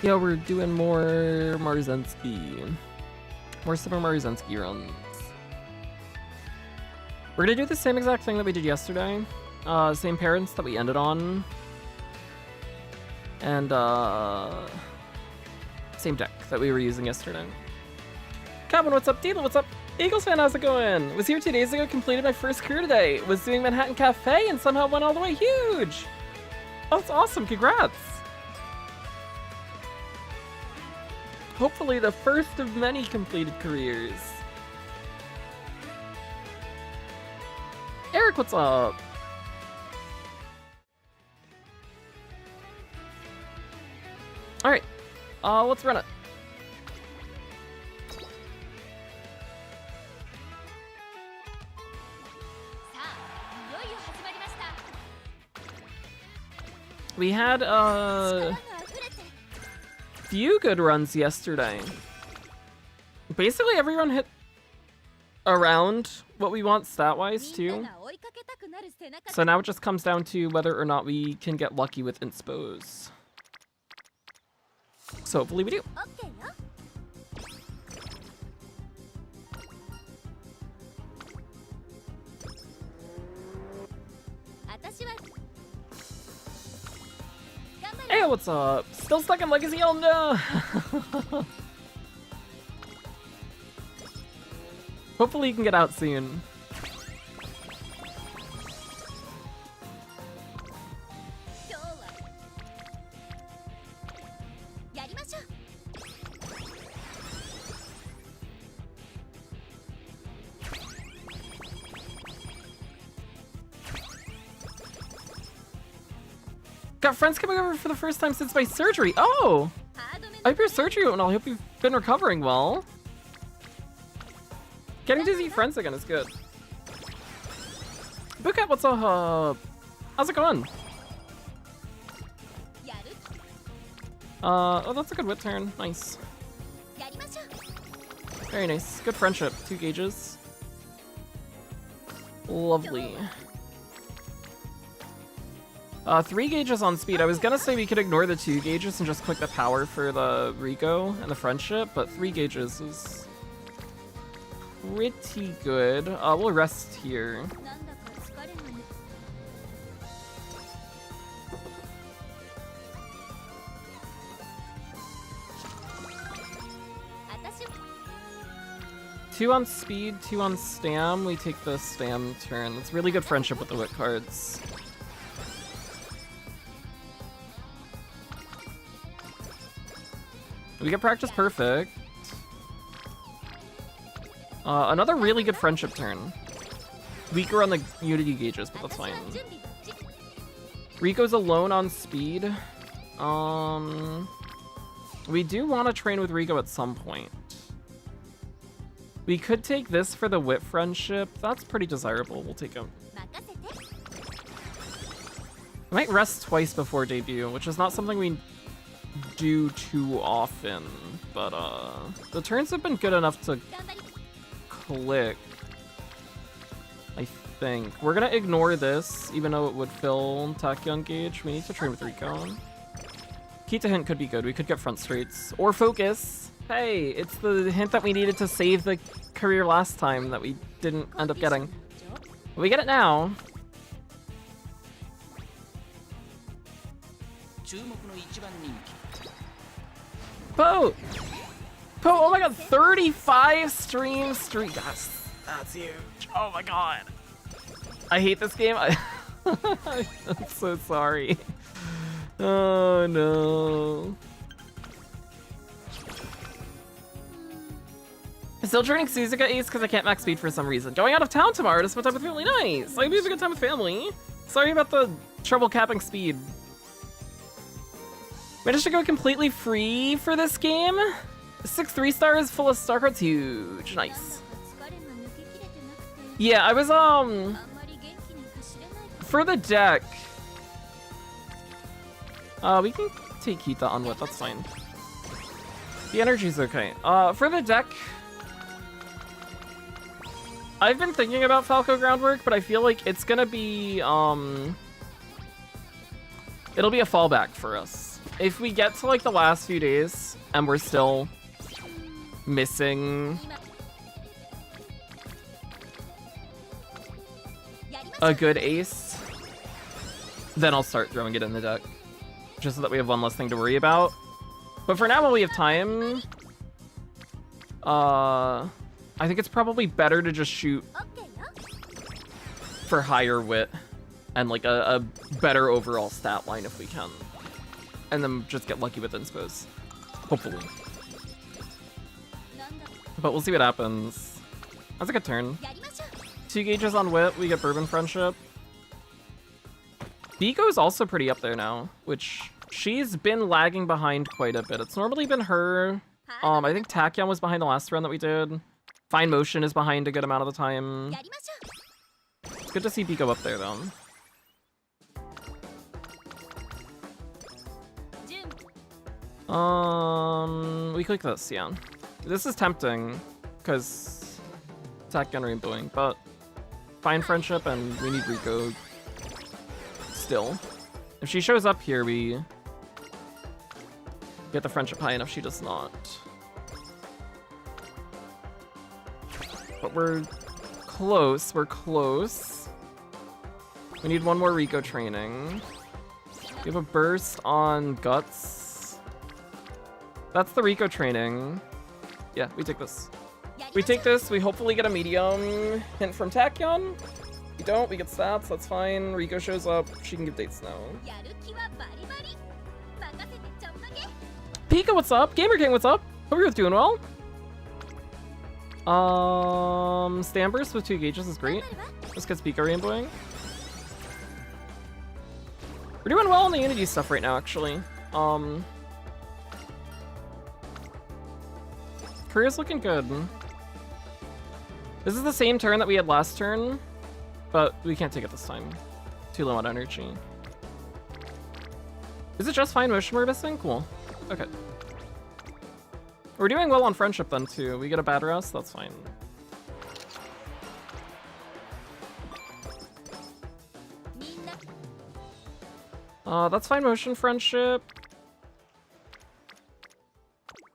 Yeah, we're doing more Maruzensky. More Super Maruzensky runs. We're gonna do the same exact thing that we did yesterday. Same parents that we ended on. And same deck that we were using yesterday. Calvin, what's up? Dylan, what's up? Eagles fan, how's it going? Was here 2 days ago, completed my first career today. Was doing Manhattan Cafe and somehow went all the way. Huge! Oh, that's awesome, congrats! Hopefully the first of many completed careers. Eric, what's up? Alright, let's run it. We had few good runs yesterday. Basically everyone hit around what we want stat-wise too. So now it just comes down to whether or not we can get lucky with inspos. So hopefully we do. Hey, what's up? Still stuck in Legacy? Oh no! Hopefully you can get out soon. Got friends coming over for the first time since my surgery. Oh! I hope your surgery went well. I hope you've been recovering well. Getting to see friends again is good. Bookcat, what's up? How's it going? Oh, that's a good whip turn. Nice. Very nice. Good friendship. 2 gauges. Lovely. 3 gauges on speed. I was gonna say we could ignore the 2 gauges and just click the power for the Rico and the friendship, but 3 gauges is pretty good. We'll rest here. Two on speed, 2 on stam. We take the stam turn. That's really good friendship with the wit cards. We get practice perfect. Another really good friendship turn. Weaker on the Unity gauges, but that's fine. Rico's alone on speed. We do want to train with Rico at some point. We could take this for the wit friendship. That's pretty desirable. We'll take him. We might rest twice before debut, which is not something we do too often, but the turns have been good enough to click, I think. We're gonna ignore this, even though it would fill Tachyon gauge. We need to train with Rico. Key to hint could be good. We could get front straights or focus. Hey, it's the hint that we needed to save the career last time that we didn't end up getting. But we get it now. Poe! Poe, oh my god, 35 stream streak. That's huge. Oh my god. I hate this game. I'm so sorry. Oh no. I'm still training Suzuka Ace because I can't max speed for some reason. Going out of town tomorrow to spend time with family. Nice! I hope you have a good time with family. Sorry about the trouble capping speed. Managed to go completely free for this game. 6 3-stars full of star cards. Huge. Nice. Yeah, I was, for the deck, we can take Kita on with, that's fine. The energy's okay. For the deck, I've been thinking about Falco Groundwork, but I feel like it's gonna be, it'll be a fallback for us. If we get to like the last few days and we're still missing a good ace, then I'll start throwing it in the deck. Just so that we have one less thing to worry about. But for now, while we have time, I think it's probably better to just shoot for higher wit and like a better overall stat line if we can. And then just get lucky with inspos. Hopefully. But we'll see what happens. That's a good turn. 2 gauges on wit, we get Bourbon Friendship. Biko's also pretty up there now, which she's been lagging behind quite a bit. It's normally been her. I think Tachyon was behind the last run that we did. Fine Motion is behind a good amount of the time. It's good to see Biko up there though. We click this, yeah. This is tempting, because Tachyon Rainbowing, but Fine Friendship and we need Rico still. If she shows up here, we get the Friendship high enough. She does not. But we're close, we're close. We need one more Rico training. We have a burst on Guts. That's the Rico training. Yeah, we take this. We take this, we hopefully get a medium hint from Tachyon. We don't, we get stats, that's fine. Rico shows up, she can give dates now. Pika, what's up? Gamer King, what's up? Hope you're doing well. Stand Burst with 2 gauges is great. This gets Pika Rainbowing. We're doing well on the Unity stuff right now, actually. Career's looking good. This is the same turn that we had last turn, but we can't take it this time. Too low on energy. Is it just Fine Motion we're missing? Cool. Okay. We're doing well on Friendship then too. We get a bad rest, that's fine. That's Fine Motion Friendship.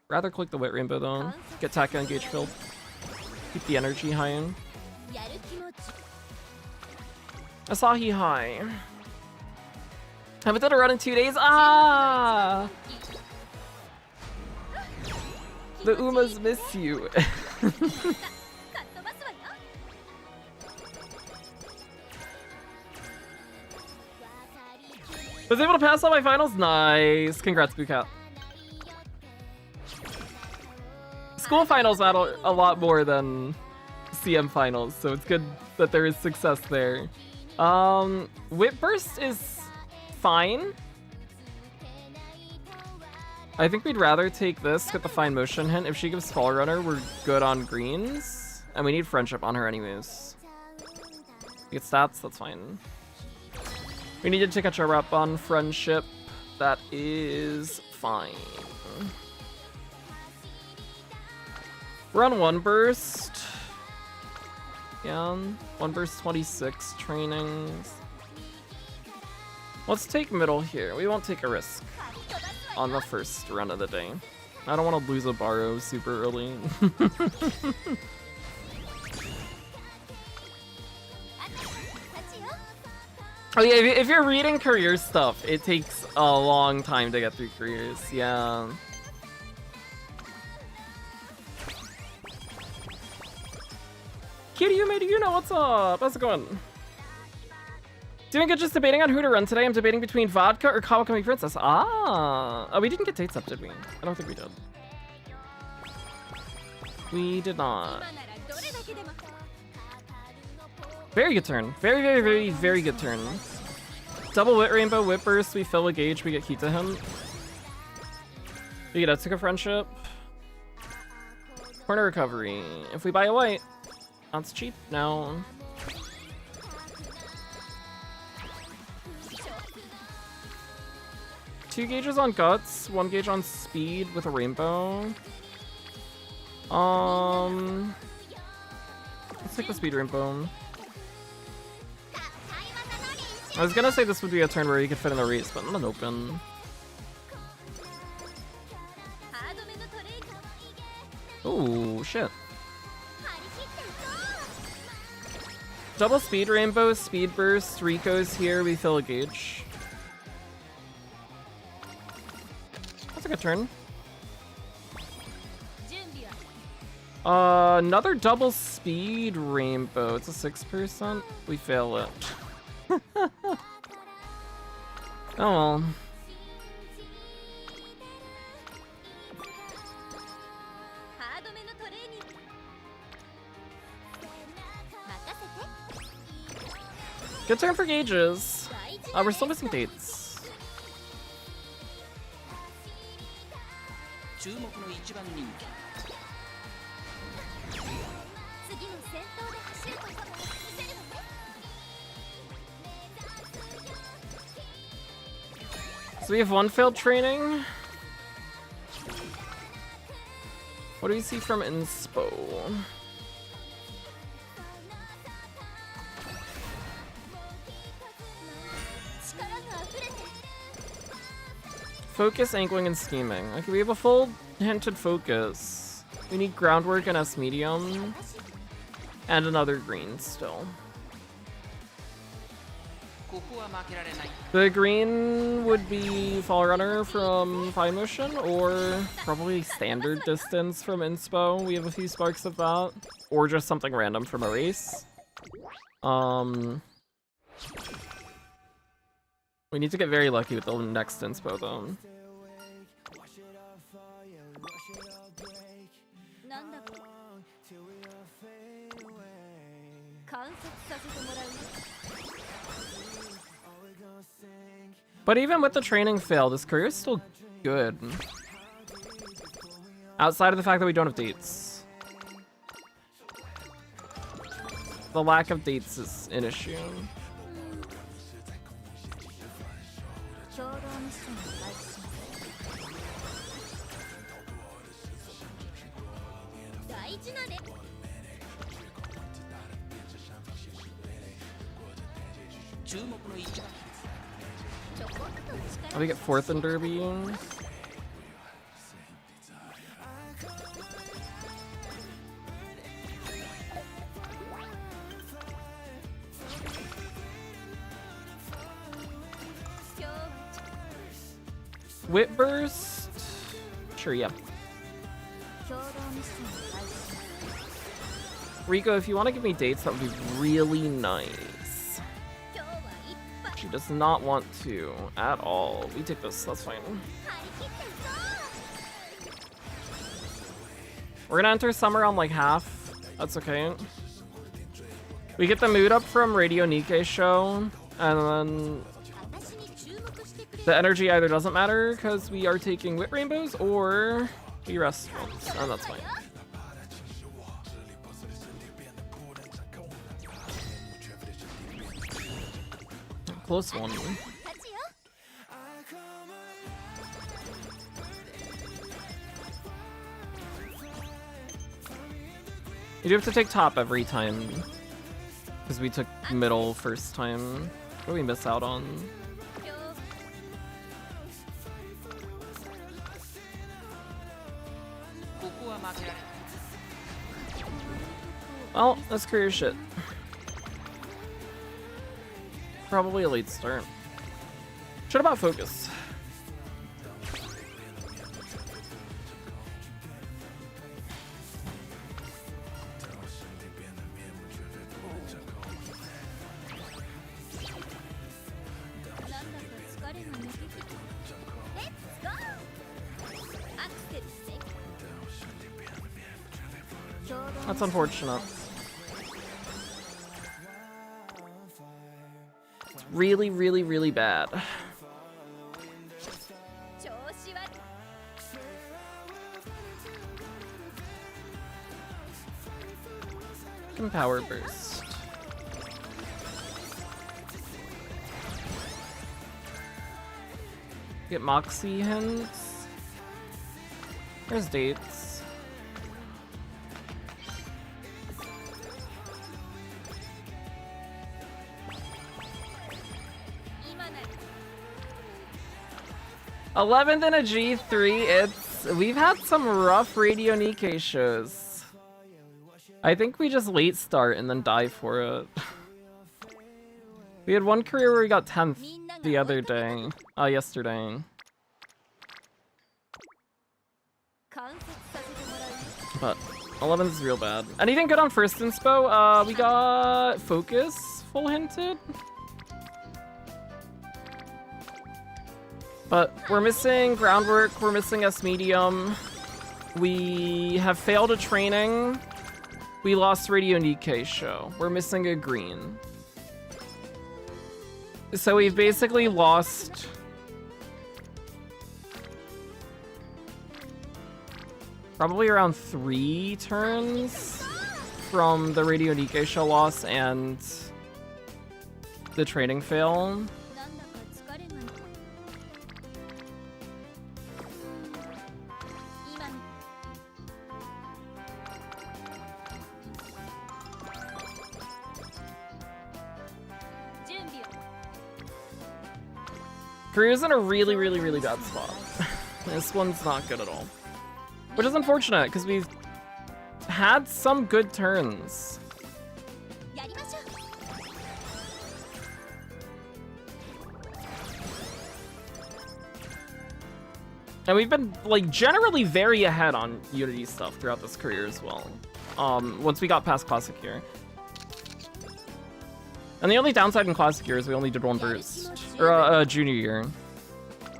Rather click the Wit Rainbow though. Get Tachyon Gauge filled. Keep the energy high in. Asahi high. Haven't done a run in 2 days. Ah! The Umas miss you. Was able to pass all my finals? Nice. Congrats, Bukat. School finals matter a lot more than CM finals, so it's good that there is success there. Whip Burst is fine. I think we'd rather take this, get the Fine Motion hint. If she gives Fall Runner, we're good on greens. And we need Friendship on her anyways. We get stats, that's fine. We needed to catch our up on Friendship. That is fine. We're on 1 burst. Yeah, 1 burst 26 trainings. Let's take middle here. We won't take a risk on the first run of the day. I don't want to lose a borrow super early. Oh yeah, if you're reading career stuff, it takes a long time to get through careers, yeah. Kitty, you know what's up? How's it going? Doing good, just debating on who to run today. I'm debating between Vodka or Kawakami Princess. Ah! Oh, we didn't get dates up, did we? I don't think we did. We did not. Very good turn. Very, very, very, very good turn. Double Wit Rainbow, Whip Burst, we fill a gauge, we get Heat to him. We get Etsuka Friendship. Corner Recovery. If we buy a white, that's cheap now. Two gauges on Guts, 1 gauge on Speed with a Rainbow. Let's take the Speed Rainbow. I was gonna say this would be a turn where you could fit in the race, but not an open. Oh, shit. Double speed rainbow, speed burst, Rico's here, we fill a gauge. That's a good turn. Another double speed rainbow. It's a 6%. We fail it. Oh well. Good turn for gauges. We're still missing dates. So we have one failed training. What do we see from Inspo? Focus, angling, and scheming. Okay, we have a full hinted focus. We need groundwork and S medium. And another green still. The green would be Fall Runner from Fine Motion, or probably standard distance from Inspo. We have a few sparks of that. Or just something random from a race. We need to get very lucky with the next Inspo though. But even with the training fail, this career is still good. Outside of the fact that we don't have dates. The lack of dates is an issue. Oh, we get 4th in Derby. Whip burst? Sure, yeah. Rico, if you want to give me dates, that would be really nice. She does not want to at all. We take this, that's fine. We're gonna enter summer on like half. That's okay. We get the mood up from Radio Nikkei show, and then the energy either doesn't matter because we are taking Wit Rainbows, or we rest once, and that's fine. Close one. You do have to take top every time, because we took middle first time. What do we miss out on? Well, that's career shit. Probably a late start. Shit about focus. That's unfortunate. It's really, really, really bad. Can power burst. Get Moxie hints. There's dates. #11th in a G3, it's we've had some rough Radio Nikkei shows. I think we just late start and then die for it. We had one career where we got 10th the other day, yesterday. But 11 is real bad. Anything good on first inspo? We got Focus full hinted. But we're missing Groundwork, we're missing S medium. We have failed a training. We lost Radio Nikkei show. We're missing a green. So we've basically lost probably around 3 turns from the Radio Nikkei show loss and the training fail. Korea's in a really, really, really bad spot. This one's not good at all. Which is unfortunate, because we've had some good turns. And we've been, like, generally very ahead on Unity stuff throughout this career as well. Once we got past Classic Year. And the only downside in Classic Year is we only did 1 burst. Or, Junior Year.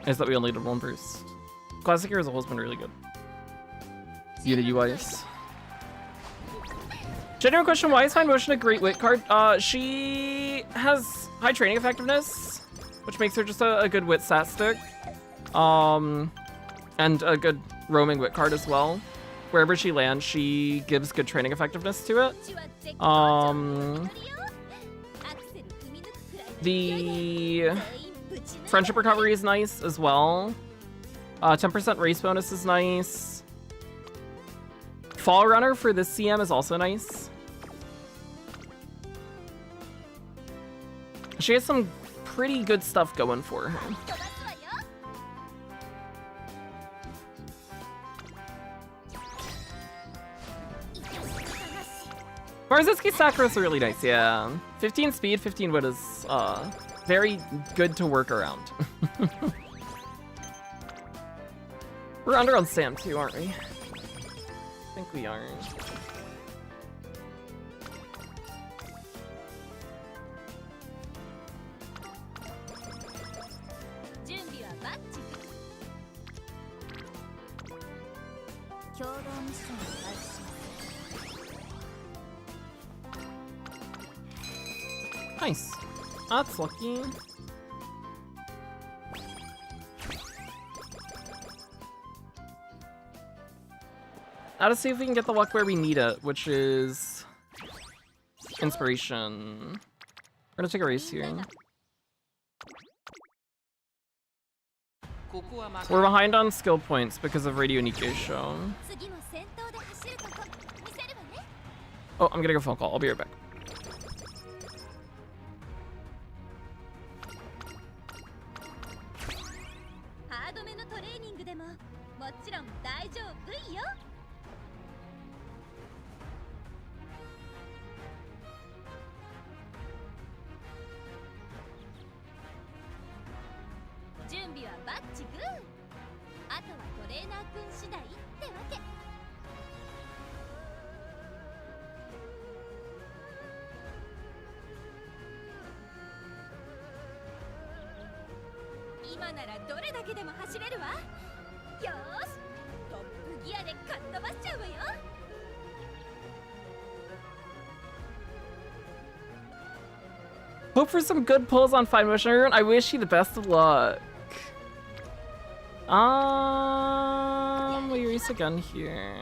Is that we only did 1 burst. Classic Year as a whole has been really good. Unity-wise. Genuine question, why is Fine Motion a great wit card? She has high training effectiveness, which makes her just a good wit stat stick. And a good roaming wit card as well. Wherever she lands, she gives good training effectiveness to it. The friendship recovery is nice as well. 10% race bonus is nice. Fall runner for this CM is also nice. She has some pretty good stuff going for her. Maruzensky Sacros are really nice, yeah. 15 speed, 15 wit is very good to work around. We're under on Sam too, aren't we? I think we are. Nice. That's lucky. Now to see if we can get the luck where we need it, which is inspiration. We're gonna take a race here. We're behind on skill points because of Radio Nikkei show. Oh, I'm getting a phone call. I'll be right back. Hope for some good pulls on Fine Motion. I wish you the best of luck. We race again here.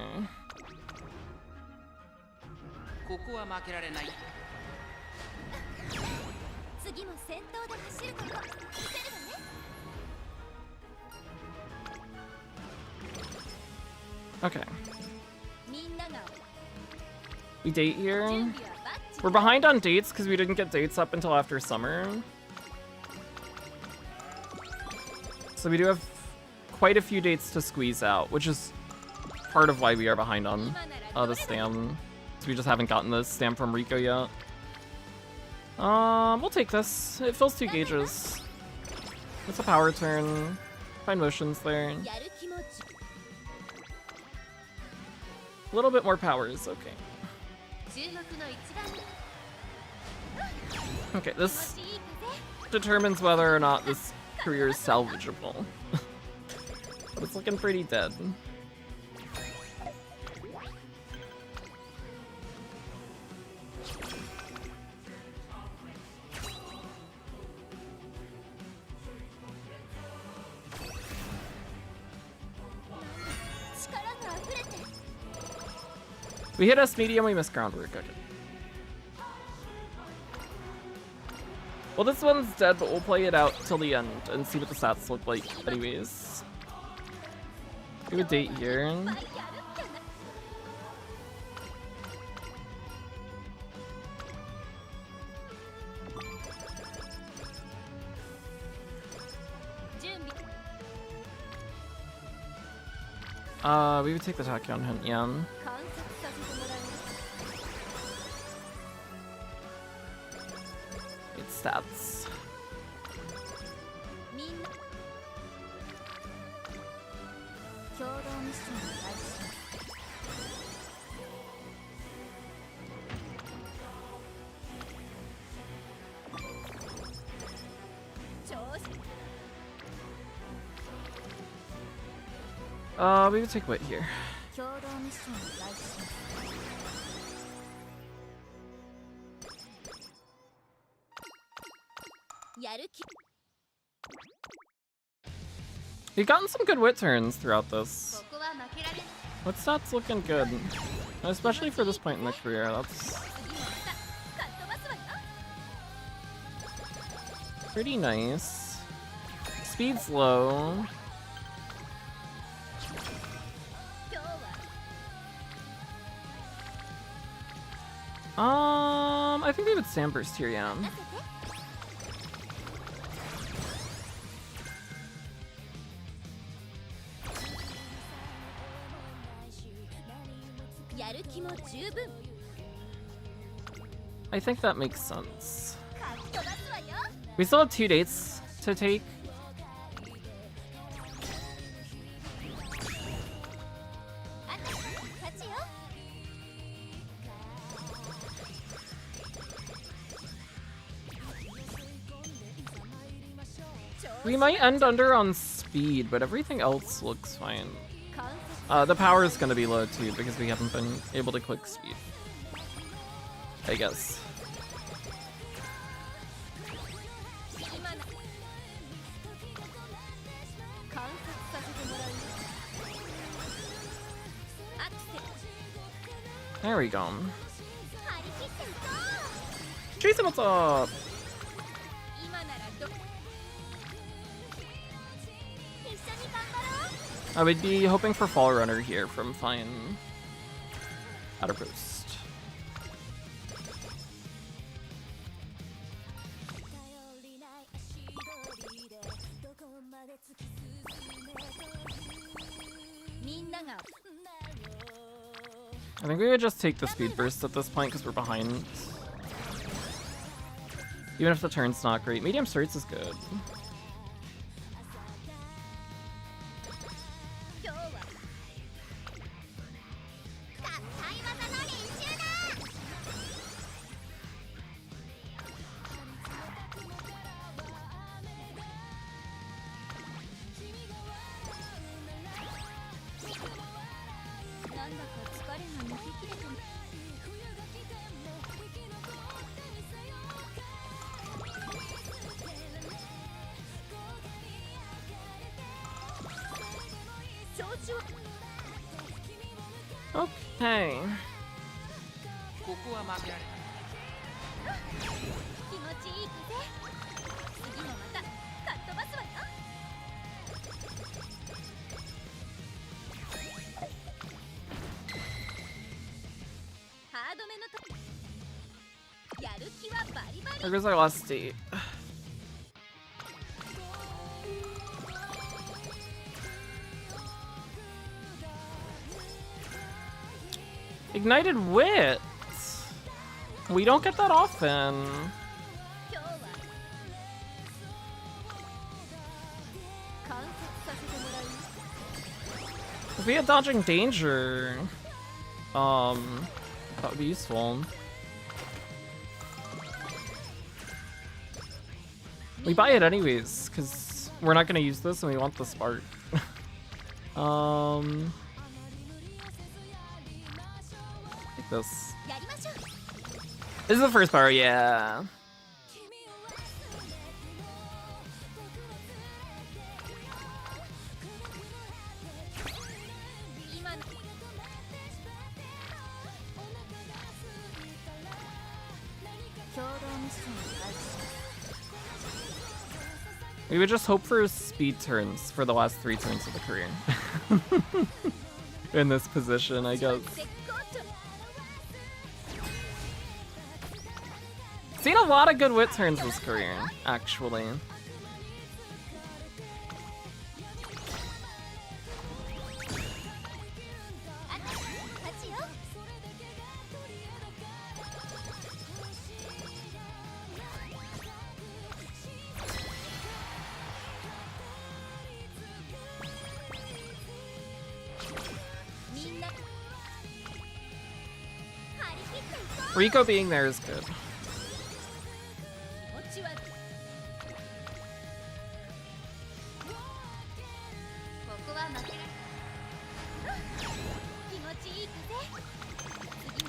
Okay. We date here. We're behind on dates because we didn't get dates up until after summer. So we do have quite a few dates to squeeze out, which is part of why we are behind on the stam. So we just haven't gotten the stam from Rico yet. We'll take this. It fills 2 gauges. It's a power turn. Fine motions there. A little bit more power is okay. Okay, this determines whether or not this career is salvageable. But it's looking pretty dead. We hit S medium, we missed groundwork. Okay. Well, this one's dead, but we'll play it out till the end and see what the stats look like anyways. We have a date here. We would take the Tachyon hint, yeah. It's stats. We would take wit here. We've gotten some good wit turns throughout this. Wit stats looking good, especially for this point in the career. That's pretty nice. Speed's low. I think we would Sandburst here, yeah. I think that makes sense. We still have 2 dates to take. We might end under on speed, but everything else looks fine. The power is going to be low too because we haven't been able to click speed, I guess. There we go. Jason, what's up? I would be hoping for Fall Runner here from Fine Outer Post. I think we would just take the speed burst at this point because we're behind. Even if the turn's not great. Medium starts is good. Okay. There goes our last date. Ignited Wit! We don't get that often. If we had Dodging Danger, that would be useful. We buy it anyways, because we're not going to use this and we want the spark. Like this. This is the first power, yeah. We would just hope for speed turns for the last 3 turns of the career. In this position, I guess. Seen a lot of good wit turns this career, actually. Rico being there is good.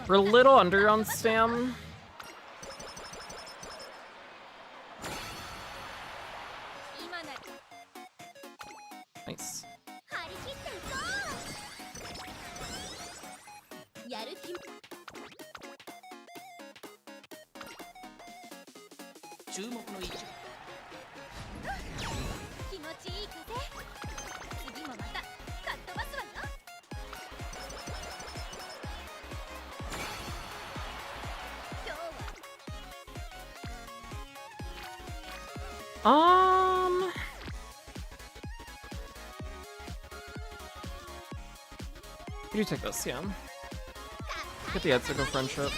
We're a little under on stam. Nice. You take this, yeah. Get the Etsuko friendship.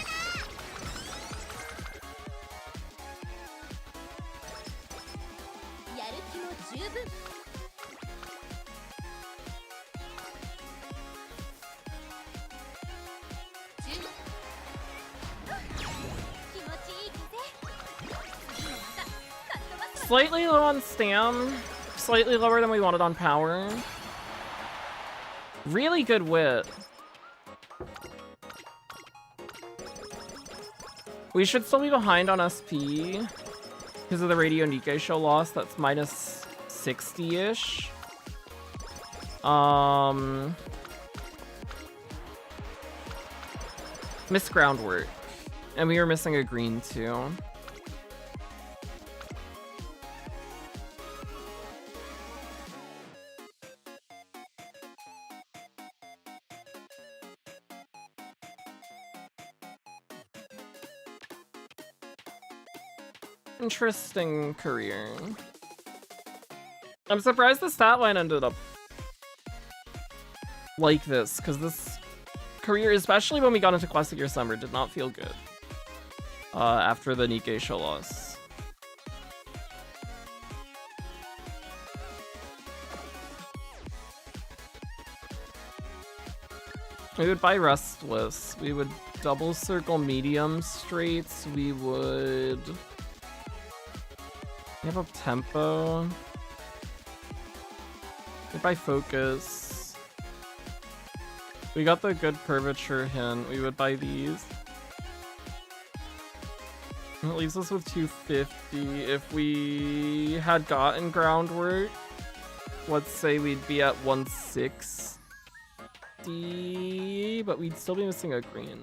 Slightly low on stam, slightly lower than we wanted on power. Really good wit. We should still be behind on SP because of the Radio Nikkei show loss. That's minus 60-ish. Missed groundwork. And we were missing a green too. Interesting career. I'm surprised the stat line ended up like this, because this career, especially when we got into Classic Year Summer, did not feel good after the Nikkei show loss. We would buy Restless. We would double circle medium straights. We would have up tempo. We'd buy Focus. We got the good curvature hint. We would buy these. It leaves us with 250. If we had gotten groundwork, let's say we'd be at 160, but we'd still be missing a green.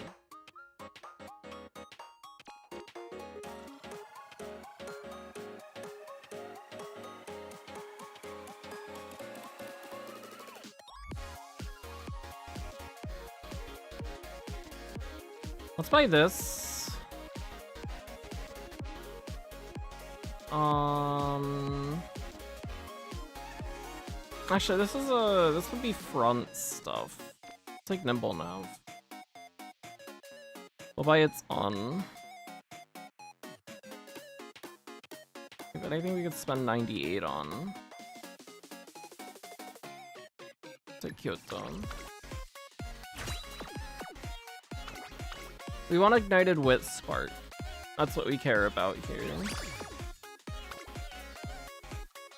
Let's buy this. Actually, this would be front stuff. Let's take Nimble Nav. We'll buy its on. But I think we could spend 98 on. Take Kyoto. We want Ignited Wit Spark. That's what we care about here.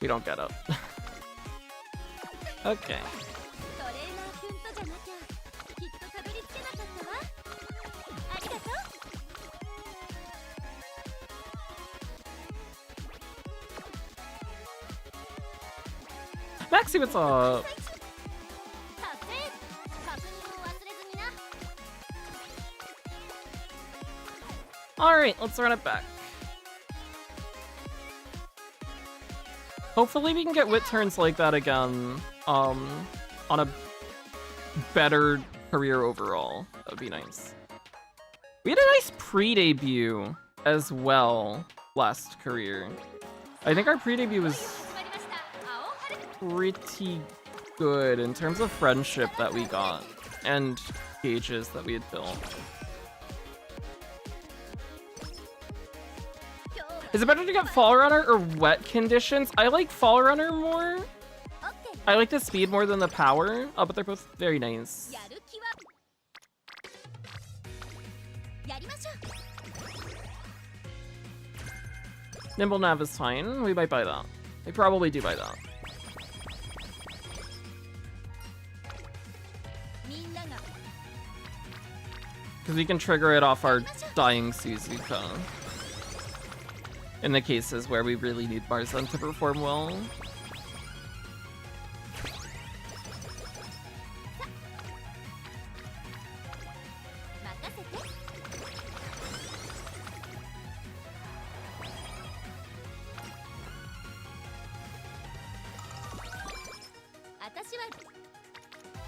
We don't get it. Okay. Maxie, what's up? Alright, let's run it back. Hopefully we can get wit turns like that again, on a better career overall. That would be nice. We had a nice pre-debut as well last career. I think our pre-debut was pretty good in terms of friendship that we got and gauges that we had built. Is it better to get Fall Runner or wet conditions? I like Fall Runner more. I like the speed more than the power, but they're both very nice. Nimble Nav is fine. We might buy that. We probably do buy that. Because we can trigger it off our dying Suzuka. In the cases where we really need Marzen to perform well.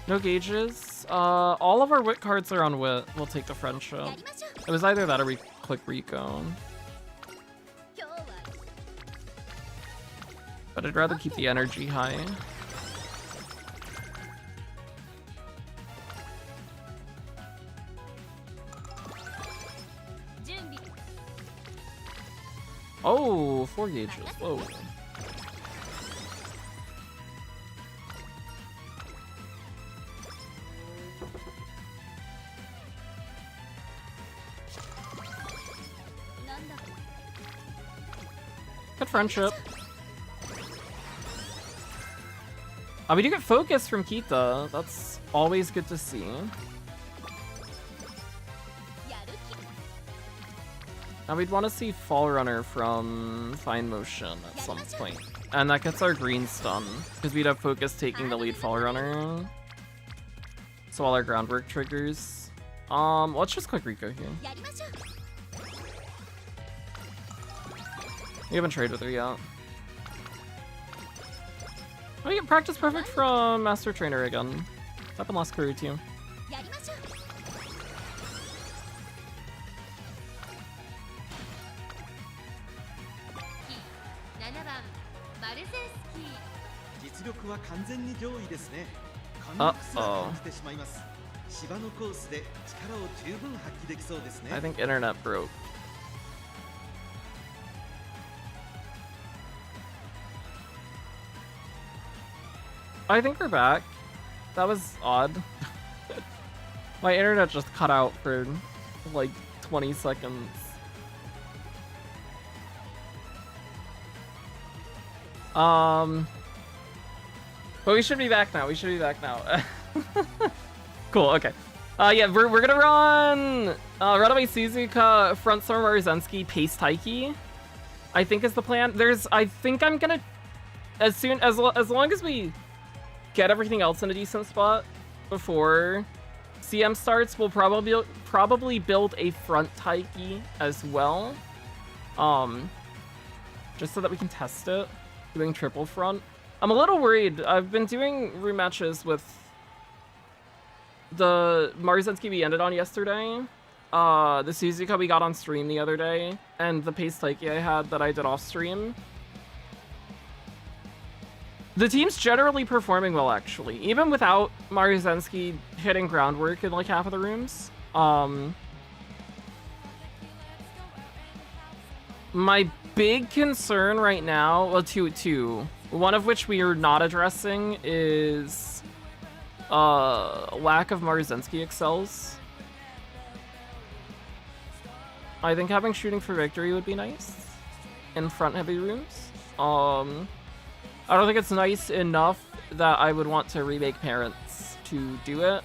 No gauges. All of our wit cards are on wit. We'll take the friendship. It was either that or we click Rico. But I'd rather keep the energy high. Oh, 4 gauges. Whoa. Good friendship. We do get focus from Kita. That's always good to see. Now we'd want to see Fall Runner from Fine Motion at some point. And that gets our green stun, because we'd have focus taking the lead Fall Runner. So all our groundwork triggers. Let's just click Rico here. We haven't traded with her yet. Oh, we get Practice Perfect from Master Trainer again. It's happened last career too. Uh-oh. I think internet broke. I think we're back. That was odd. My internet just cut out for like 20 seconds. But we should be back now. We should be back now. Cool, okay. Yeah, we're gonna run Runaway Suzuka, Front Summer Maruzensky, Pace Taiki, I think is the plan. I think I'm gonna, as long as we get everything else in a decent spot before CM starts, we'll probably build a front Taiki as well. Just so that we can test it, doing triple front. I'm a little worried. I've been doing rematches with the Maruzensky we ended on yesterday, the Suzuka we got on stream the other day, and the Pace Taiki I had that I did off stream. The team's generally performing well, actually, even without Maruzensky hitting groundwork in like half of the rooms. My big concern right now, well, two. One of which we are not addressing is lack of Maruzensky excels. I think having shooting for victory would be nice in front heavy rooms. I don't think it's nice enough that I would want to remake parents to do it.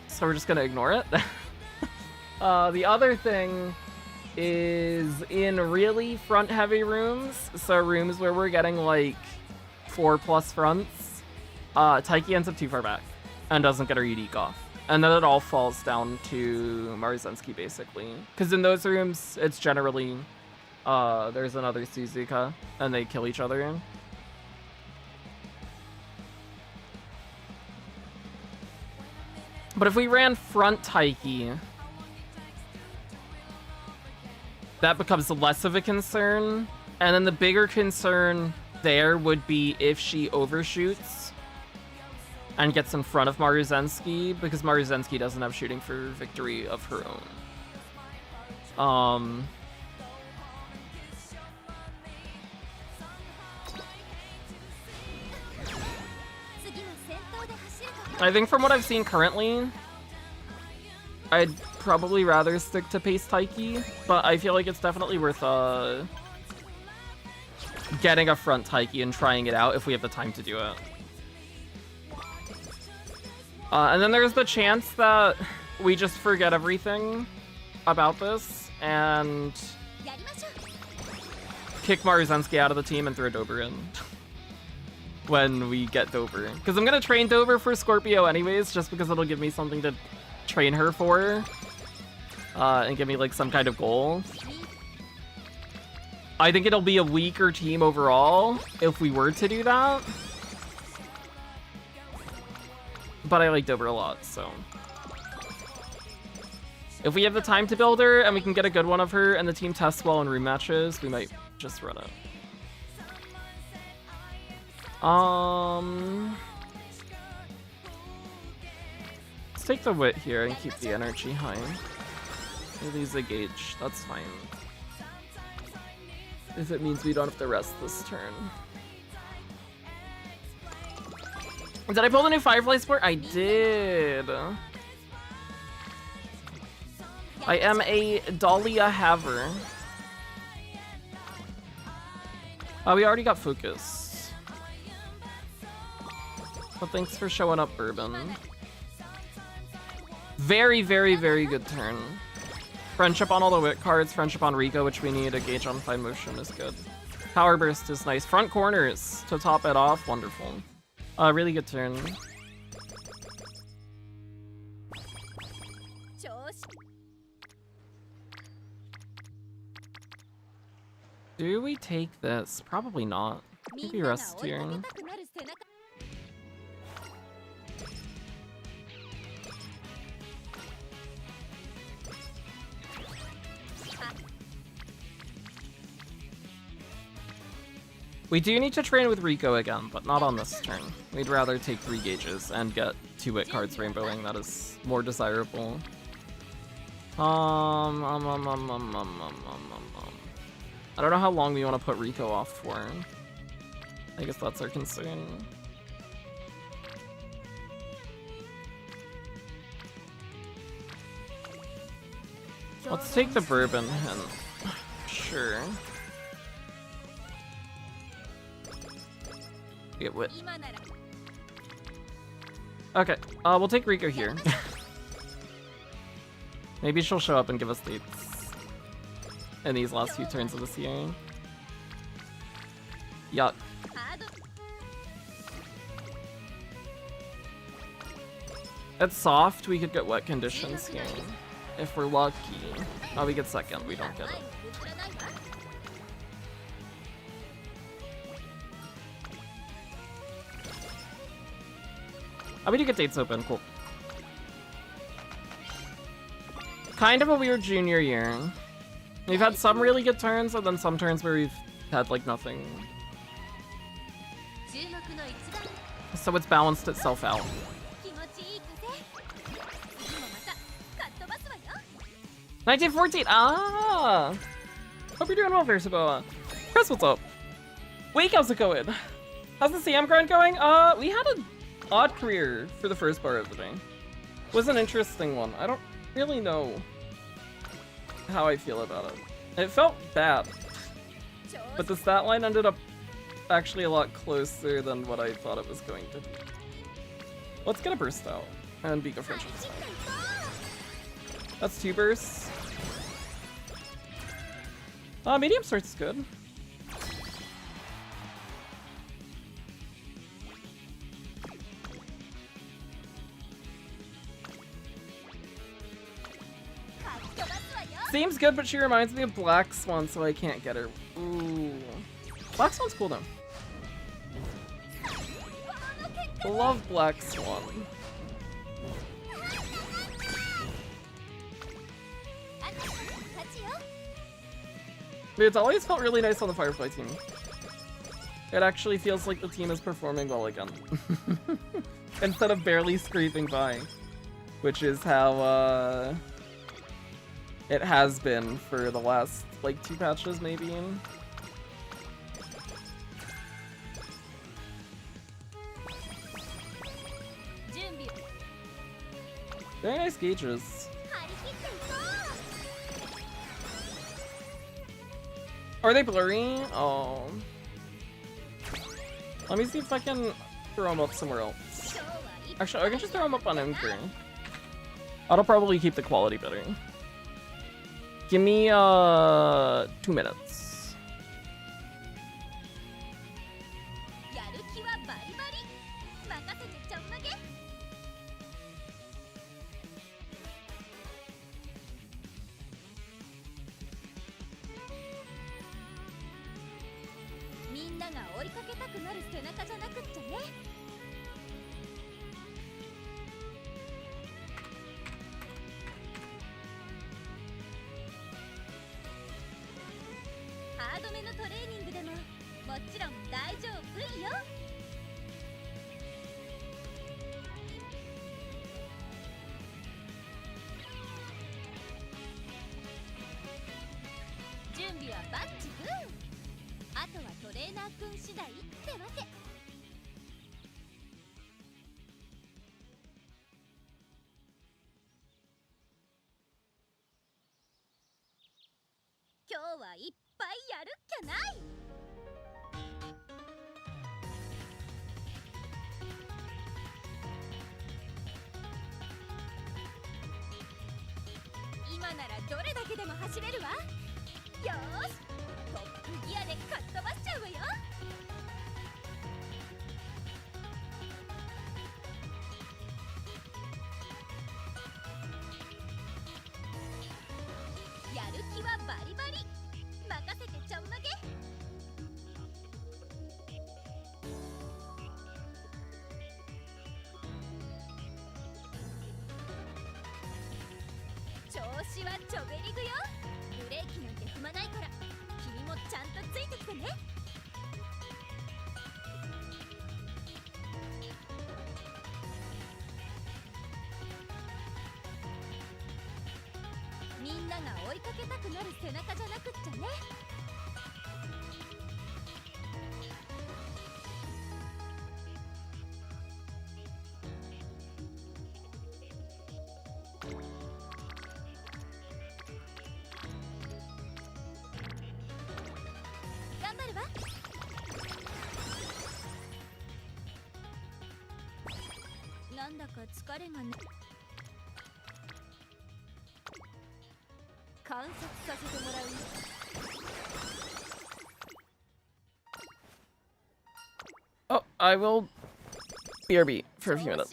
So we're just gonna ignore it. The other thing is in really front heavy rooms, so rooms where we're getting like 4+ fronts, Taiki ends up too far back and doesn't get her unique off. And then it all falls down to Maruzensky basically. Because in those rooms, it's generally, there's another Suzuka and they kill each other in. But if we ran front Taiki, that becomes less of a concern. And then the bigger concern there would be if she overshoots and gets in front of Maruzensky, because Maruzensky doesn't have shooting for victory of her own. I think from what I've seen currently, I'd probably rather stick to pace Taiki, but I feel like it's definitely worth getting a front Taiki and trying it out if we have the time to do it. And then there's the chance that we just forget everything about this and kick Maruzensky out of the team and throw Dober in when we get Dober. Because I'm going to train Dober for Scorpio anyways, just because it'll give me something to train her for and give me like some kind of goal. I think it'll be a weaker team overall if we were to do that. But I like Dober a lot, so. If we have the time to build her and we can get a good one of her and the team tests well in room matches, we might just run it. Let's take the wit here and keep the energy high. We'll use a gauge, that's fine. If it means we don't have to rest this turn. Did I pull the new Firefly sport? I did. I am a Dahlia haver. We already got focus. But thanks for showing up, Bourbon. Very, very, very good turn. Friendship on all the wit cards, friendship on Rico, which we need. A gauge on fine motion is good. Power burst is nice. Front corners to top it off, wonderful. Really good turn. Do we take this? Probably not. Maybe rest here. We do need to train with Rico again, but not on this turn. We'd rather take 3 gauges and get 2 wit cards rainbowing. That is more desirable. I don't know how long we want to put Rico off for. I guess that's our concern. Let's take the Bourbon hint. Sure. Get wit. Okay, we'll take Rico here. Maybe she'll show up and give us dates in these last few turns of this year. Yuck. It's soft, we could get wet conditions here. If we're lucky. Oh, we get second, we don't get it. Oh, we do get dates open, cool. Kind of a weird junior year. We've had some really good turns, and then some turns where we've had, like, nothing. So it's balanced itself out. 1914. Ah. Hope you're doing well, Versaboa. Chris, what's up? Wake, how's it going? How's the CM grind going? We had an odd career for the first part of the day. Was an interesting one. I don't really know how I feel about it. It felt bad, but the stat line ended up actually a lot closer than what I thought it was going to be. Let's get a burst out and be good friendships. That's 2 bursts. Medium start's good. Seems good, but she reminds me of Black Swan, so I can't get her. Ooh. Black Swan's cool though. Love Black Swan. But it's always felt really nice on the Firefly team. It actually feels like the team is performing well again. Instead of barely scraping by. Which is how, it has been for the last, like, 2 patches, maybe. Very nice gauges. Are they blurry? Oh. Let me see if I can throw them up somewhere else. Actually, I can just throw them up on Emperor. That'll probably keep the quality better. Give me 2 minutes. Oh, I will BRB for a few minutes.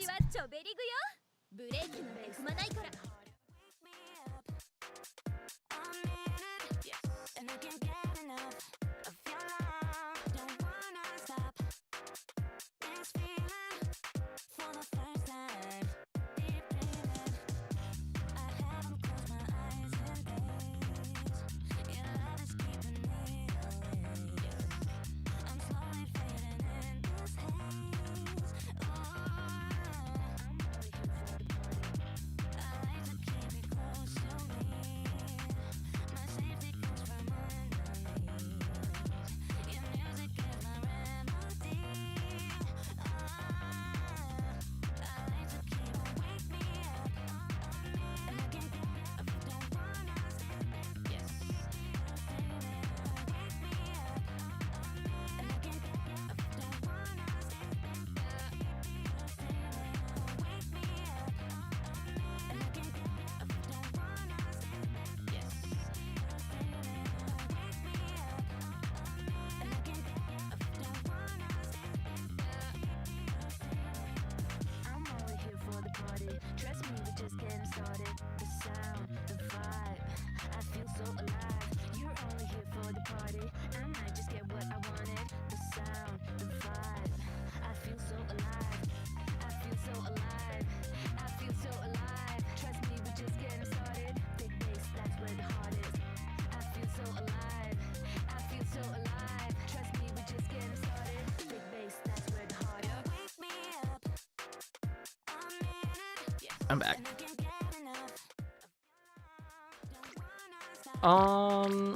I'm back.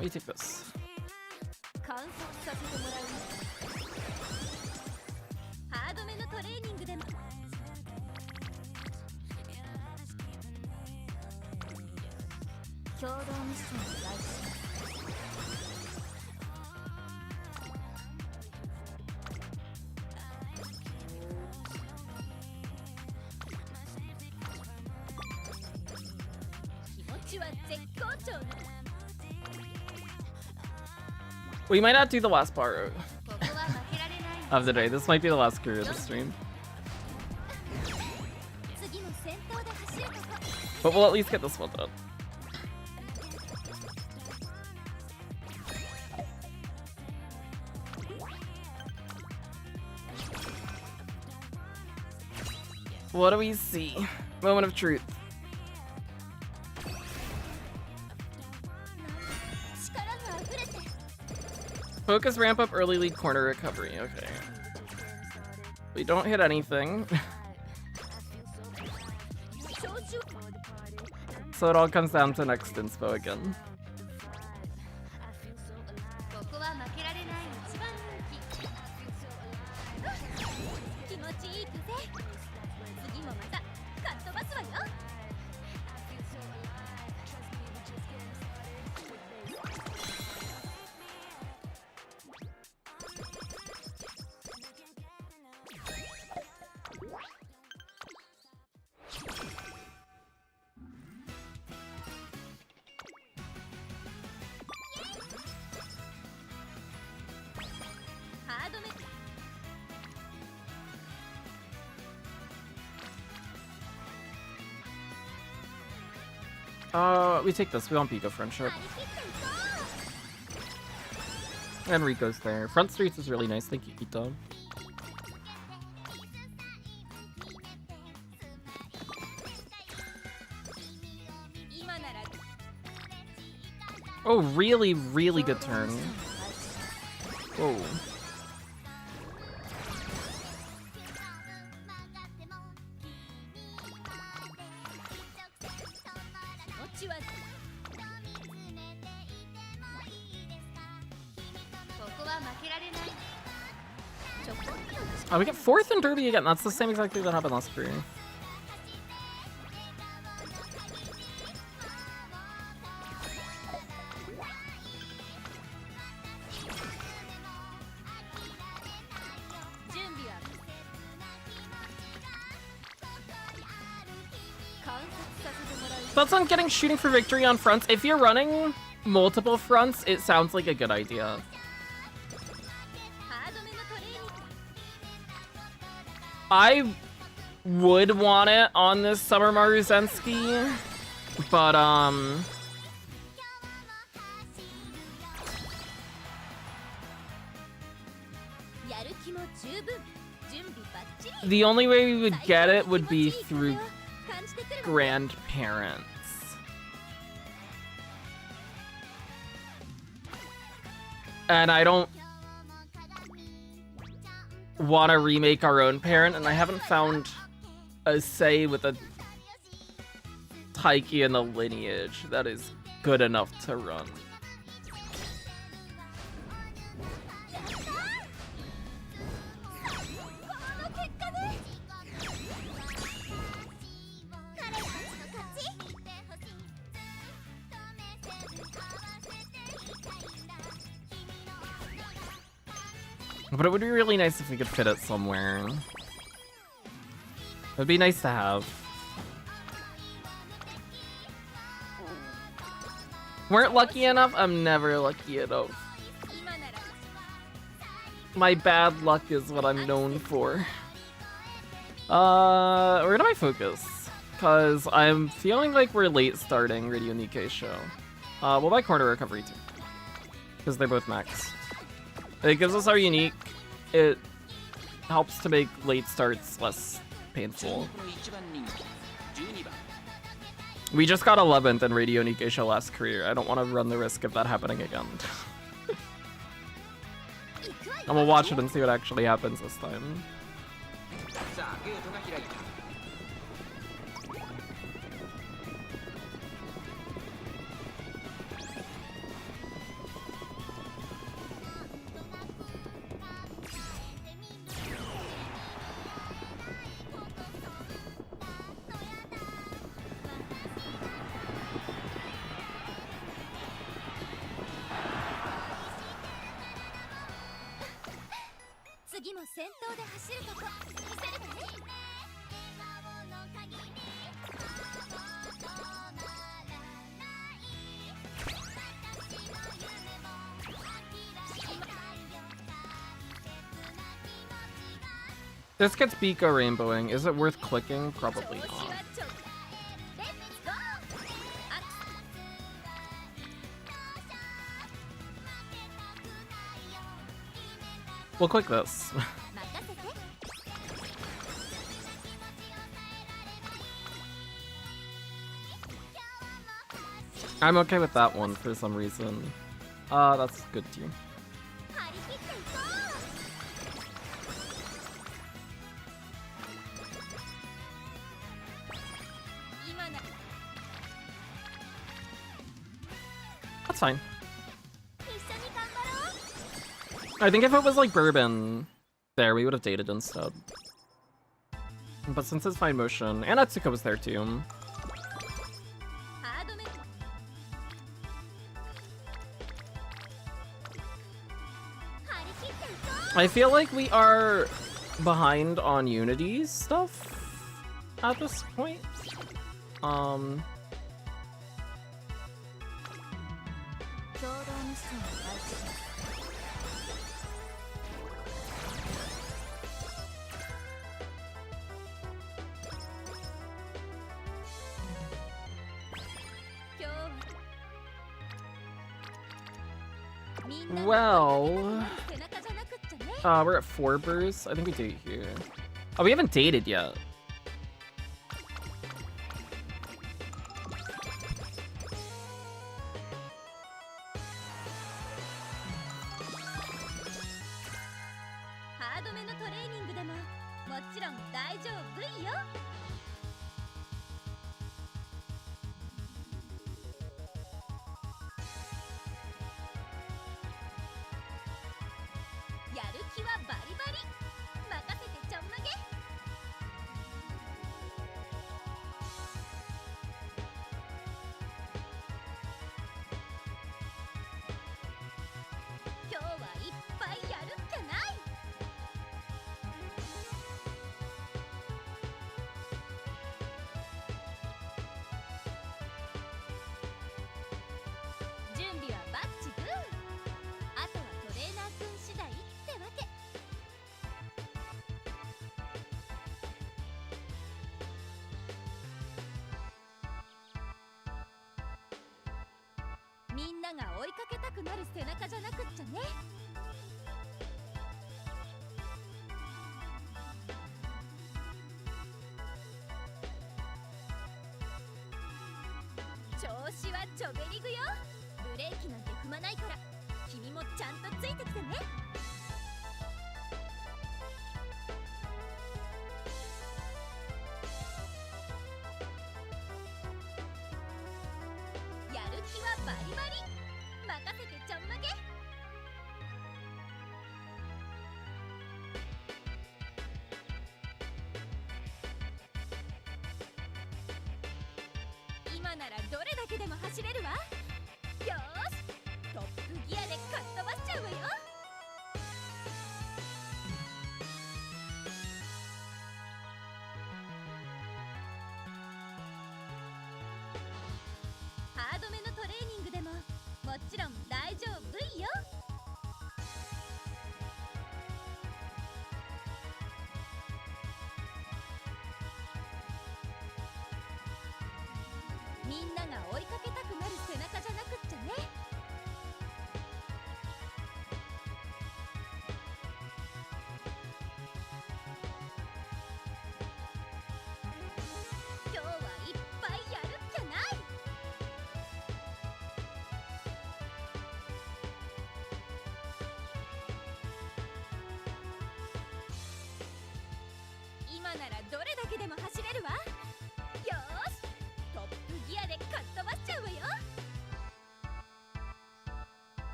We take this. We might not do the last part of the day. This might be the last crew of the stream. But we'll at least get this one done. What do we see? Moment of truth. Focus, ramp up, early lead, corner recovery. Okay. We don't hit anything. So it all comes down to next inspo again. We take this. We want Pika Friendship. And Rico's there. Front Streets is really nice. Thank you, Ito. Oh, really, really good turn. Whoa. Oh, we get 4th in Derby again. That's the same exact thing that happened last career. Thoughts on getting shooting for victory on fronts? If you're running multiple fronts, it sounds like a good idea. I would want it on this summer Maruzensky, but the only way we would get it would be through grandparents. And I don't want to remake our own parent, and I haven't found a say with a Taiki in the lineage that is good enough to run. But it would be really nice if we could fit it somewhere. It would be nice to have. Weren't lucky enough? I'm never lucky enough. My bad luck is what I'm known for. Where do I focus? Because I'm feeling like we're late starting Radio Nikkei show. We'll buy corner recovery too. Because they're both max. It gives us our unique. It helps to make late starts less painful. We just got 11th in Radio Nikkei show last career. I don't want to run the risk of that happening again. And we'll watch it and see what actually happens this time. This gets Biko rainbowing. Is it worth clicking? Probably not. We'll click this. I'm okay with that one for some reason. That's good too. That's fine. I think if it was like Bourbon, there, we would have dated instead. But since it's fine motion, and Atsuka was there too. I feel like we are behind on Unity's stuff at this point. Well, we're at 4 bursts. I think we date here. Oh, we haven't dated yet.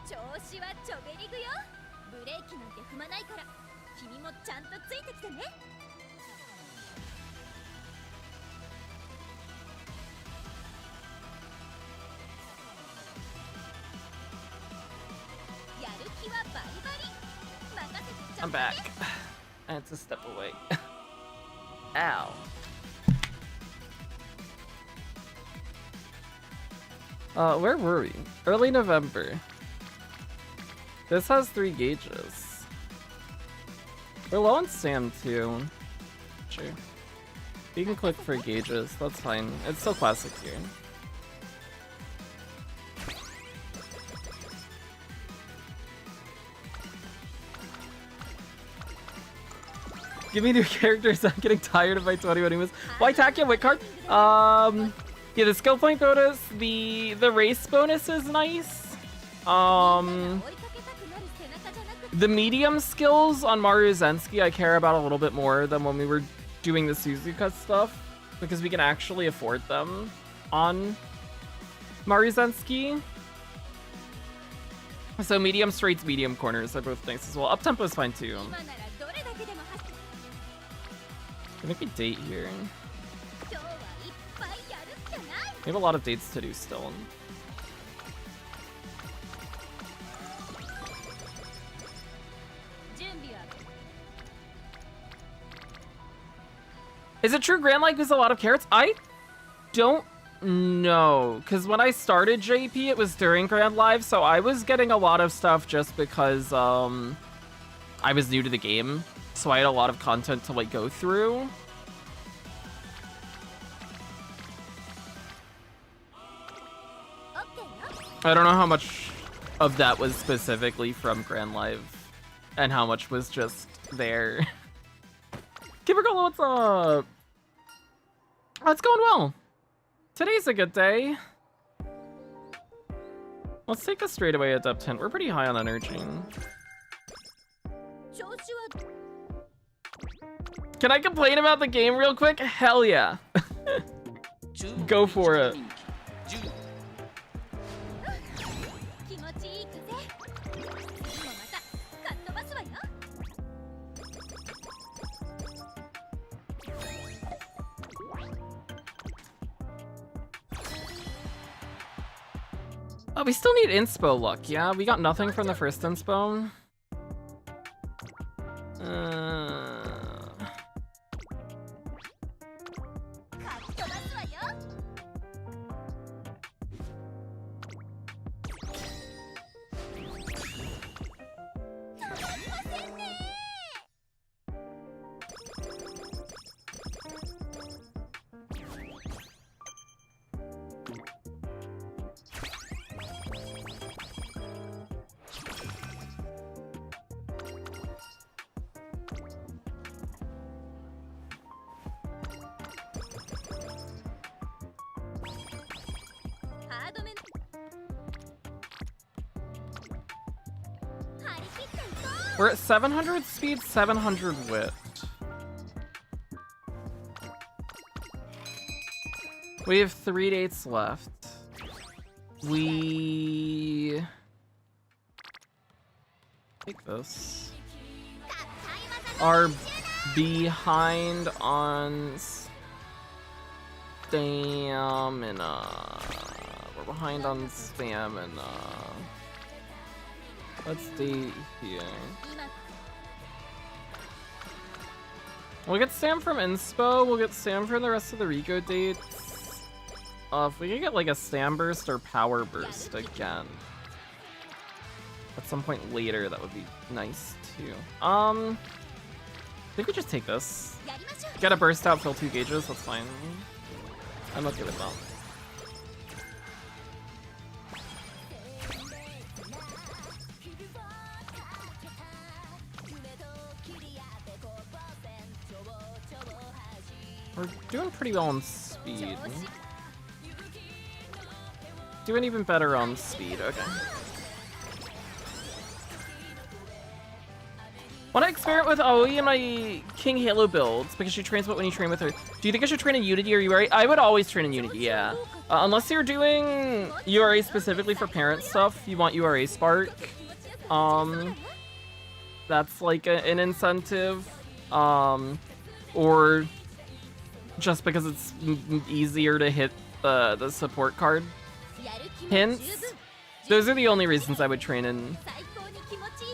調子はちょべりぐよ。ブレーキなんて踏まないから君もちゃんとついてきてね。やる気はバリバリ。任せてちょ I'm back. I had to step away. Ow. Where were we? Early November. This has 3 gauges. We're low on sand too. Sure. You can click for gauges, that's fine. It's still classic here. Give me new characters, I'm getting tired of my 20 moves. Why Takia Wit card? Yeah, the skill point bonus, the race bonus is nice. The medium skills on Maruzensky I care about a little bit more than when we were doing the Suzuka stuff, because we can actually afford them on Maruzensky. So medium straights, medium corners are both nice as well. Up tempo is fine too. Can make a date here. We have a lot of dates to do still. Is it true Grand Life gives a lot of carrots? I don't know, because when I started JP, it was during Grand Live, so I was getting a lot of stuff just because I was new to the game, so I had a lot of content to like go through. I don't know how much of that was specifically from Grand Live and how much was just there. Kimbergola, what's up? Oh, it's going well. Today's a good day. Let's take a straightaway adept hint. We're pretty high on energy. Can I complain about the game real quick? Hell yeah. Go for it. Oh, we still need inspo luck. Yeah, we got nothing from the first inspo. We're at 700 speed, 700 wit. We have 3 dates left. We take this. Are behind on stamina. We're behind on stamina. Let's stay here. We'll get Sam from Inspo. We'll get Sam from the rest of the Rico dates. If we could get like a Stam burst or power burst again at some point later, that would be nice too. I think we just take this. Get a burst out, fill 2 gauges. That's fine. I'm okay with that. We're doing pretty well on speed. Doing even better on speed, okay. Want to experiment with Aoi in my King Halo builds because she trains when you train with her. Do you think I should train in Unity or URA? I would always train in Unity, yeah. Unless you're doing URA specifically for parent stuff, you want URA Spark. That's like an incentive. Or just because it's easier to hit the support card hints. Those are the only reasons I would train in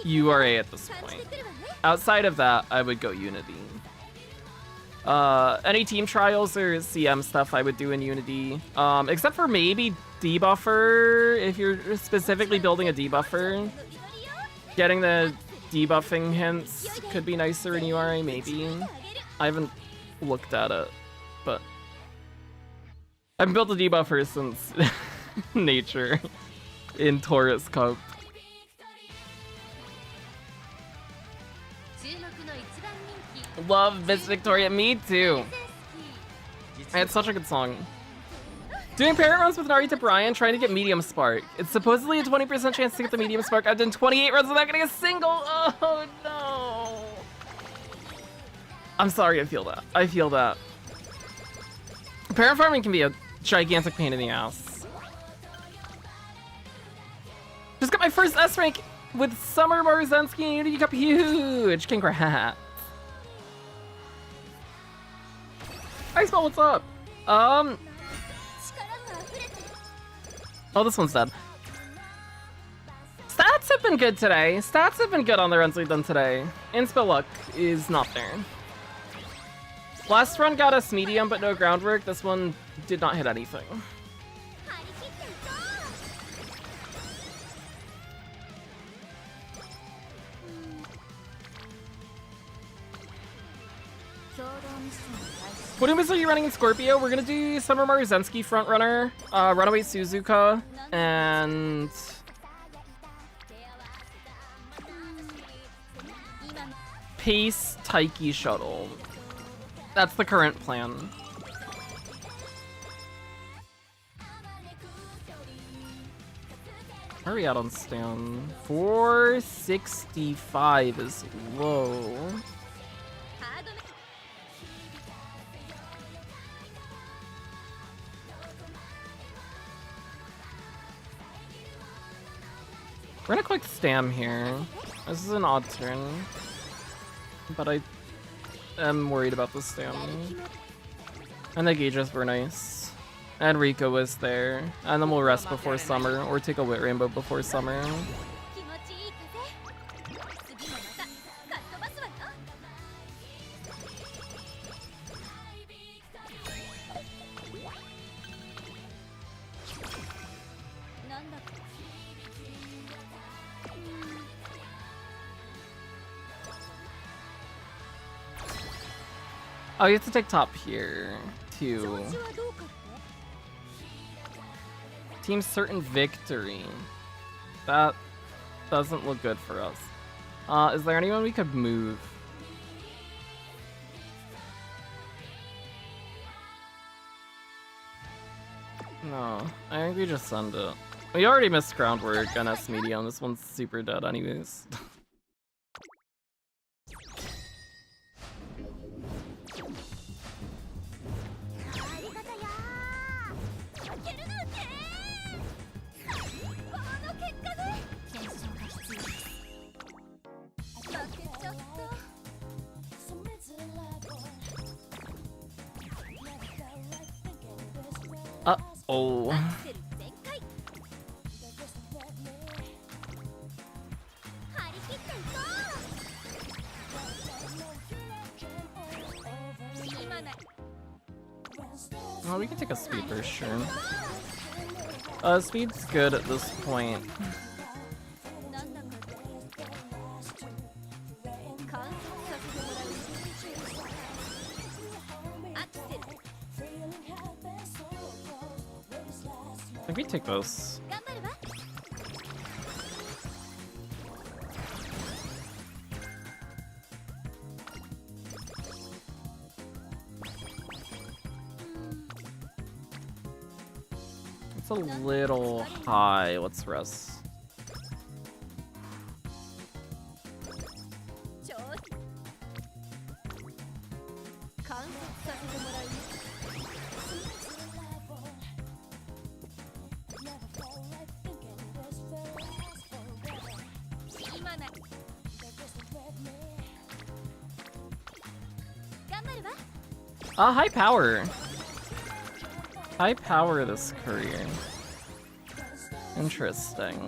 URA at this point. Outside of that, I would go Unity. Any team trials or CM stuff I would do in Unity. Except for maybe debuffer, if you're specifically building a debuffer. Getting the debuffing hints could be nicer in URA, maybe. I haven't looked at it, but I haven't built a debuffer since Nature in Taurus Cup. Love Miss Victoria, me too. It's such a good song. Doing parent runs with Narita Brian, trying to get medium spark. It's supposedly a 20% chance to get the medium spark. I've done 28 runs without getting a single. Oh no. I'm sorry, I feel that. I feel that. Parent farming can be a gigantic pain in the ass. Just got my first S rank with Summer Maruzensky and Unity Cup, huge. Congrats. Iceball, what's up? Oh, this one's dead. Stats have been good today. Stats have been good on the runs we've done today. Inspo luck is not there. Last run got us medium, but no groundwork. This one did not hit anything. What image are you running in Scorpio? We're gonna do Summer Maruzensky frontrunner, Runaway Suzuka, and Pace Taiki Shuttle. That's the current plan. Where are we at on Stan? 465 is low. We're gonna quick Stam here. This is an odd turn, but I am worried about the Stam. And the gauges were nice. And Rico was there. And then we'll rest before summer, or take a Wit Rainbow before summer. Oh, you have to take top here, too. Team certain victory. That doesn't look good for us. Is there anyone we could move? No, I think we just send it. We already missed groundwork on S medium. This one's super dead anyways. ちょっと Oh. アクセル全開張り切っていこう今な Oh, we can take a speed for sure. Speed's good at this point. なんだか観察させてもらうアクセル I think we take this. 頑張るわ It's a little high. Let's rest. ちょっと観察させてもらう今な頑張るわ High power. High power this career. Interesting.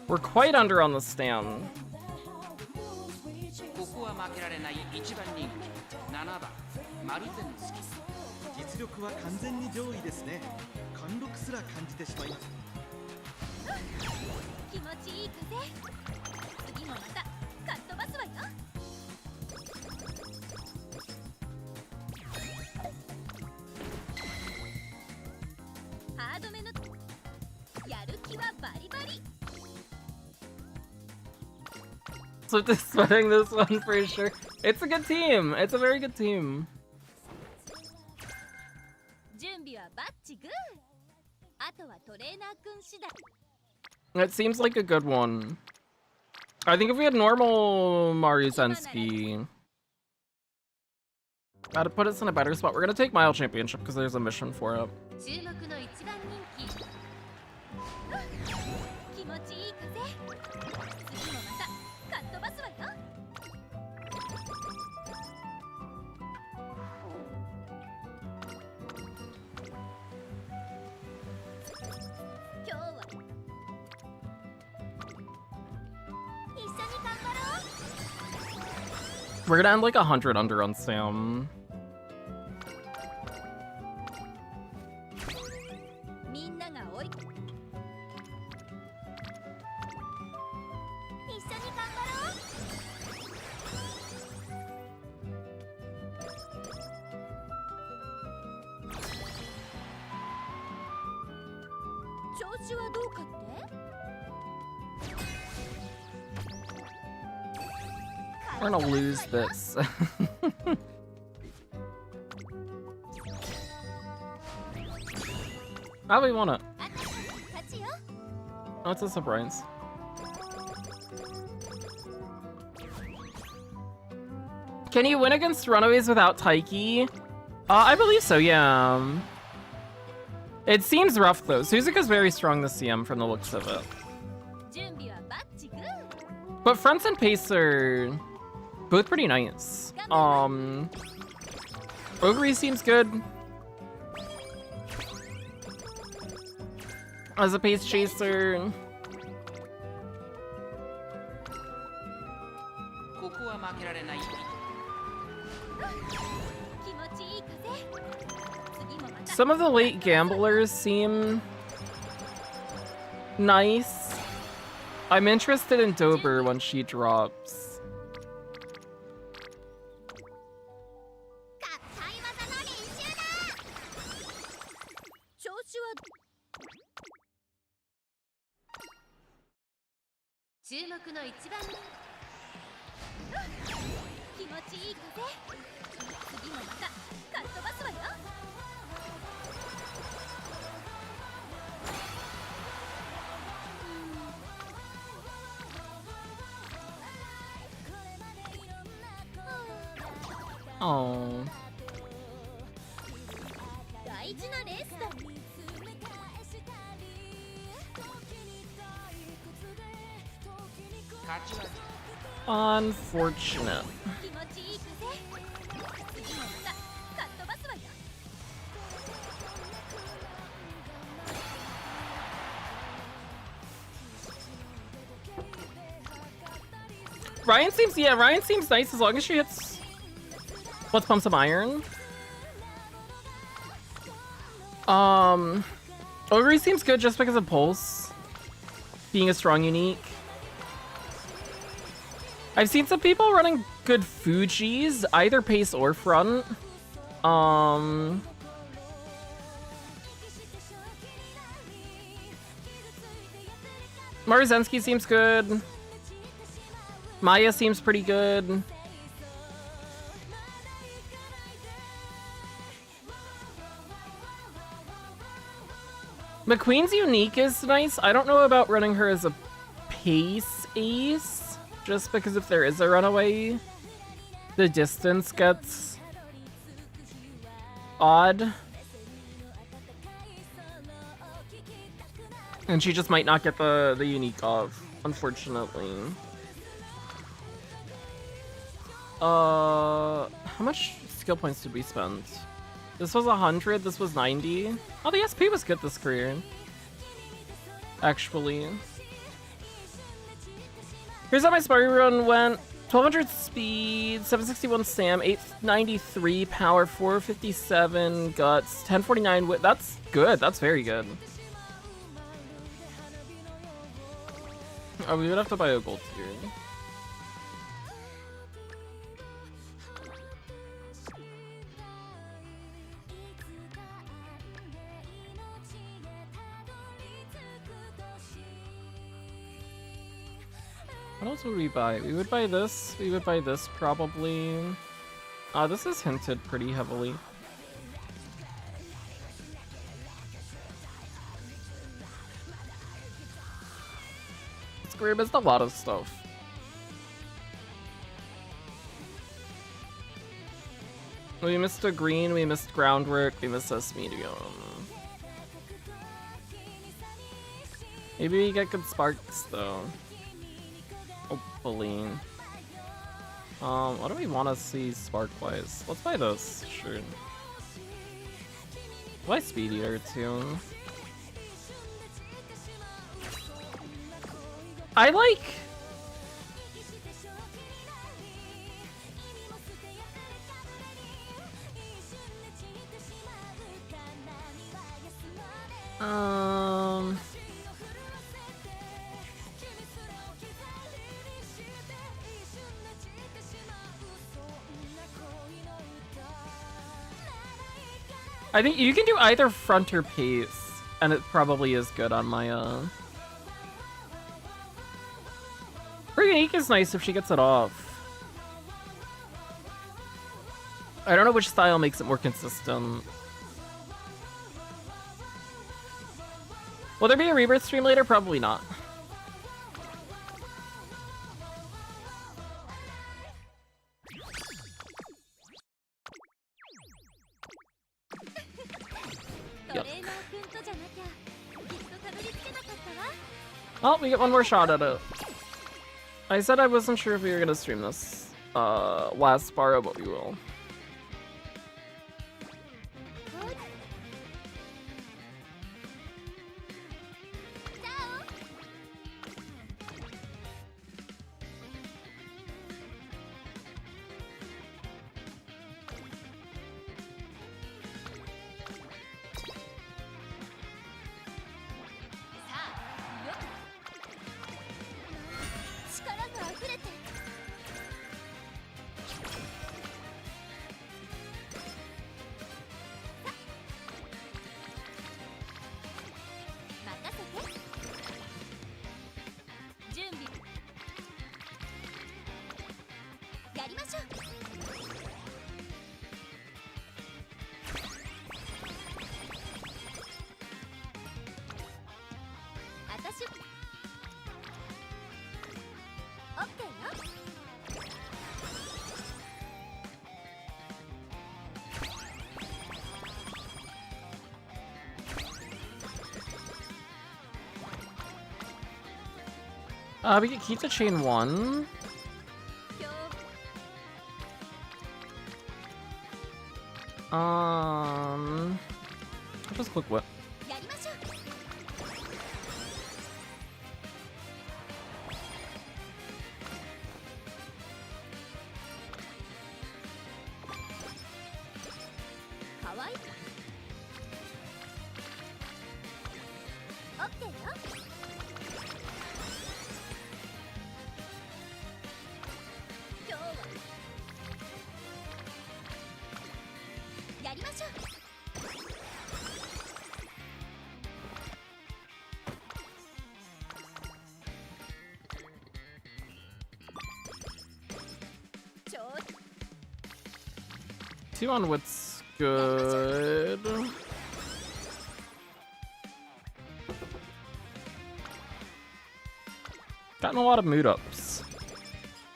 We're quite under on the stand. ここは負けられない一番人気7番マルゼンスキ実力は完全に上位ですね。貫禄すら感じてしまいます。気持ちいい風次もまたかっ飛ばすわよハードめのやる気はバリバリ So just sweating this one for sure. It's a good team. It's a very good team. 準備はバッチグーあとはトレーナーくん次第 It seems like a good one. I think if we had normal Maruzensky, that'd put us in a better spot. We're gonna take Mile Championship because there's a mission for it. 注目の一番人気気持ちいい風次もまたかっ飛ばすわよ今日は一緒に頑張ろ We're gonna end like 100 under on Sam. うみんなが追い一緒に頑張ろう調子はどうかって We're gonna lose this. How do we want it? 勝ちよ That's a surprise. Can you win against Runaways without Taiki? I believe so, yeah. It seems rough though. Suzuka's very strong this CM from the looks of it. 準備はバッチグー But fronts and pace are both pretty nice. Ogre seems good. As a pace chaser. ここは負けられない気持ちいい風次もまた Some of the late gamblers seem nice. I'm interested in Dober when she drops. 合体技の練習だ調子は注目の一番気持ちいい風次もまたかっ飛ばすわよ Oh. 大事なレースだ勝ちは Unfortunate. 気持ちいい風次の歌かっ飛ばすわよ。 Ryan seems nice as long as she hits. Let's pump some iron. Ogre seems good just because of Pulse being a strong unique. I've seen some people running good Fujis, either pace or front. Maruzensky seems good. Maya seems pretty good. McQueen's unique is nice. I don't know about running her as a pace ace, just because if there is a runaway, the distance gets odd. And she just might not get the unique off, unfortunately. How much skill points did we spend? This was 100, this was 90. Oh, the SP was good this career. Actually. Here's how my sparring run went. 1200 speed, 761 SAM, 893 power, 457 guts, 1049 wit. That's good, that's very good. Oh, we would have to buy a gold tier. What else would we buy? We would buy this. We would buy this probably. This is hinted pretty heavily. We missed a lot of stuff. We missed a green, we missed groundwork, we missed S medium. Maybe we get good sparks though. Hopefully. What do we want to see spark-wise? Let's buy this, sure. Why speedier too? I like... I think you can do either front or pace, and it probably is good on my, Her unique is nice if she gets it off. I don't know which style makes it more consistent. Will there be a Rebirth stream later? Probably not. Yuck. Oh, we get one more shot at it. I said I wasn't sure if we were gonna stream this last Sparrow, but we will. We get Kita chain 1. 今日 I'll just click whip. やりましょう かわいい オッケーよ 今日はやりましょう ちょう 2 on wit's good. Gotten a lot of mood ups.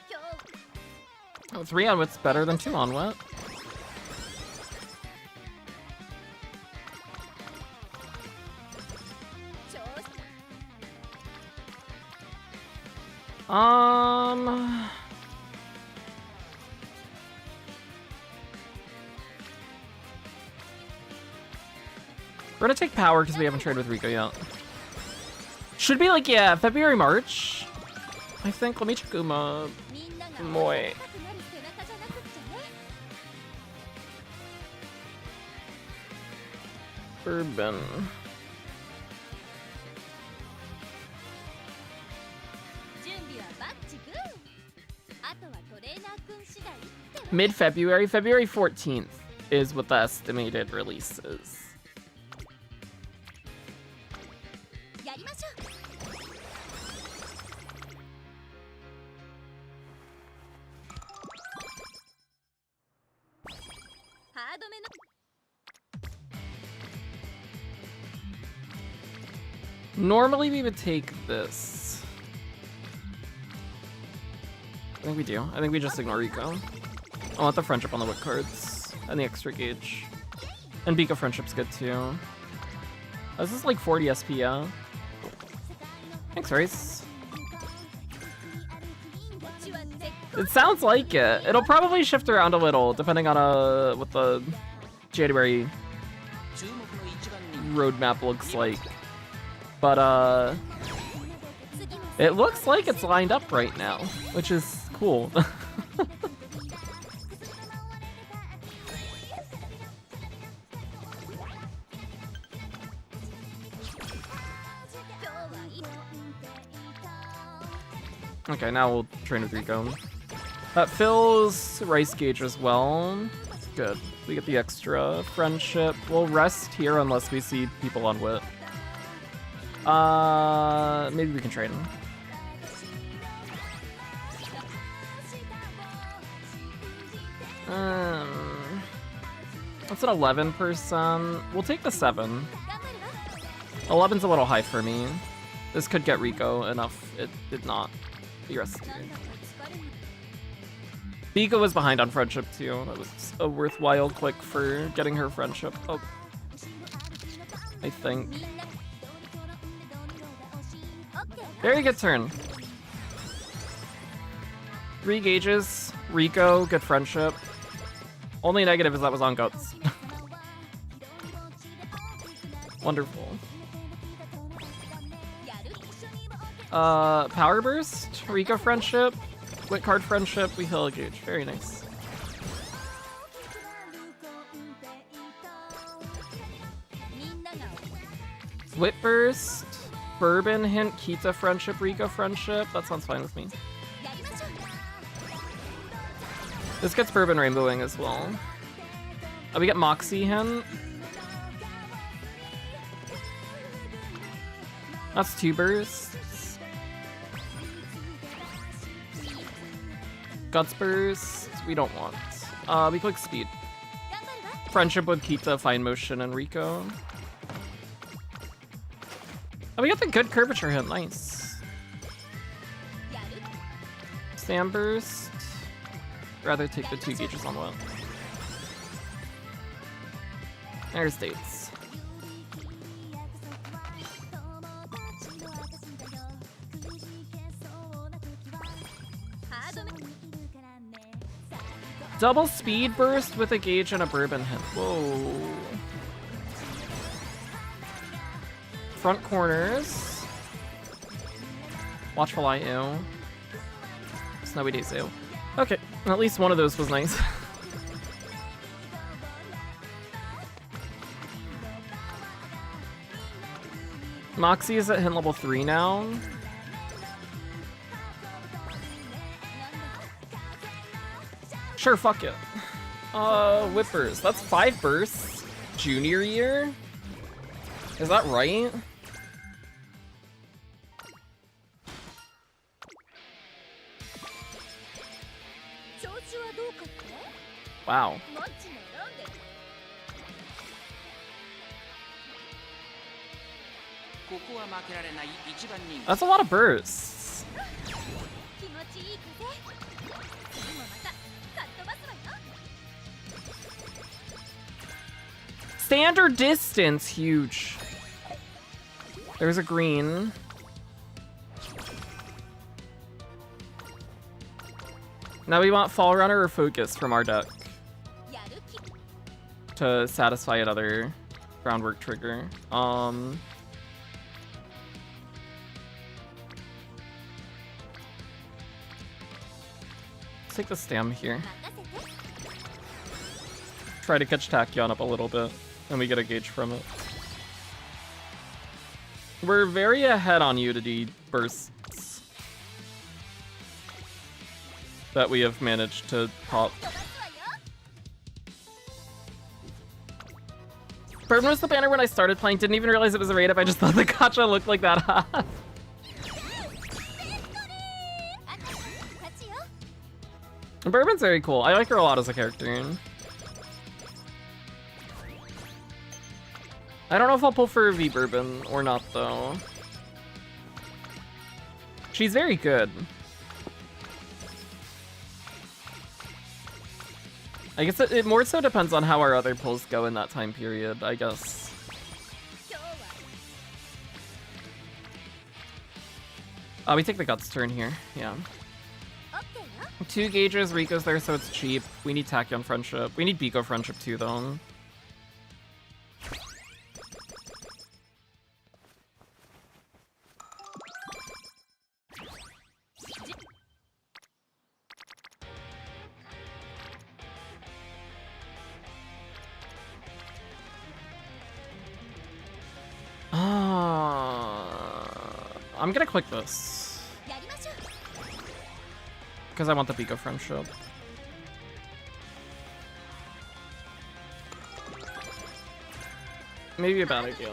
今日 Oh, 3 on wit's better than 2 on wit. ちょう We're gonna take power because we haven't traded with Rico yet. Should be like, yeah, February, March. I think. Let me check Uma. みんながもういい温かくなる背中じゃなくっちゃね Bourbon. 準備はバッチグーあとはトレーナーくん次第って Mid-February. February 14th is what the estimated release is. やりましょう ハードめの Normally we would take this. I think we do. I think we just ignore Rico. I want the friendship on the wit cards. And the extra gauge. And Bika friendship's good too. This is like 40 SP, yeah. Thanks, Race. こっちは絶 It sounds like it. It'll probably shift around a little depending on what the January 注目の一番人 roadmap looks like. But 次も it looks like it's lined up right now, which is cool. Okay, now we'll train with Rico. That fills Rice Gauge as well. Good. We get the extra friendship. We'll rest here unless we see people on wit. Maybe we can trade him. That's an 11%. We'll take the 7. 頑張るわ 11's a little high for me. This could get Rico enough. It did not. The rest. なんだか疲れる Bika was behind on friendship too. That was a worthwhile click for getting her friendship up. I think. みんなどうに転んでどうにろが惜しいオッケー Very good turn. 3 gauges. Rico, good friendship. Only negative is that was on guts. Wonderful. やる Power burst. Rico friendship. Wit card friendship. We heal a gauge. Very nice. みんなが Wit burst. Bourbon hint. Kita friendship. Rico friendship. That sounds fine with me. やりましょう This gets Bourbon rainbowing as well. We get Moxie hint. That's 2 bursts. Guts burst. We don't want. We click speed. 頑張るわ Friendship with Kita, Fine Motion, and Rico. Oh, we got the good curvature hint. Nice. やる Sand burst. Rather take the 2 gauges on one. There's dates. Double speed burst with a gauge and a bourbon hit. Whoa. Front corners. Watchful Eye, ew. Snowy Days, ew. Okay, at least one of those was nice. Moxie is at hint level 3 now. Sure, fuck it. Whip burst. That's 5 bursts. Junior year? Is that right? Wow. That's a lot of bursts. Standard distance, huge. There's a green. Now we want Fall Runner or Focus from our deck to satisfy another groundwork trigger. Let's take the stem here. Try to catch Tachyon up a little bit, and we get a gauge from it. We're very ahead on Unity bursts that we have managed to pop. Bourbon was the banner when I started playing. Didn't even realize it was a raid up. I just thought the gacha looked like that. Bourbon's very cool. I like her a lot as a character. I don't know if I'll pull for V Bourbon or not, though. She's very good. I guess it more so depends on how our other pulls go in that time period, I guess. We take the Guts turn here, yeah. 2 gauges, Rico's there, so it's cheap. We need Tachyon Friendship. We need Biko Friendship too, though. I'm gonna click this because I want the Biko Friendship. Maybe a bad idea.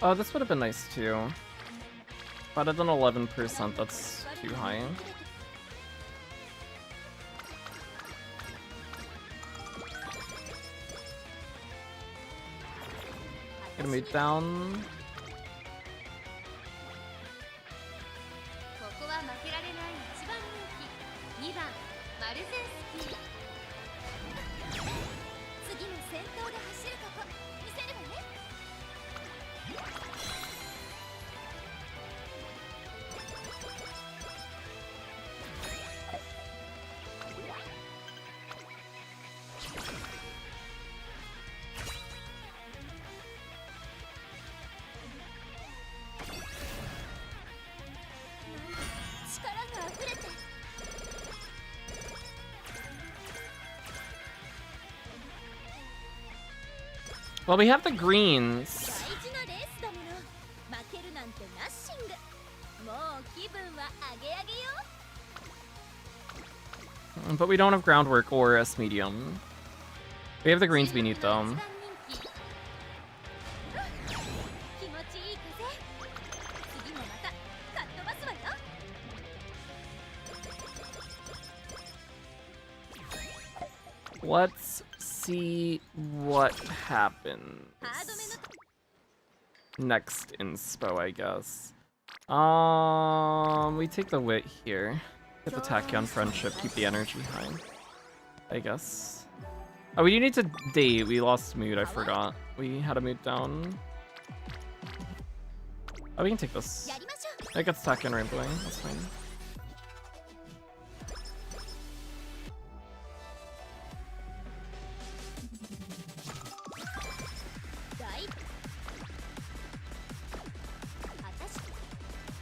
Oh, this would have been nice too. But at an 11%, that's too high. Gonna move down. Well, we have the greens. But we don't have groundwork or S medium. We have the greens we need though. Let's see what happens. Next inspo, I guess. We take the wit here. Get the Tachyon friendship, keep the energy high. I guess. Oh, we do need to date. We lost mood, I forgot. We had a mood down. Oh, we can take this. It gets Tachyon rainbowing, that's fine.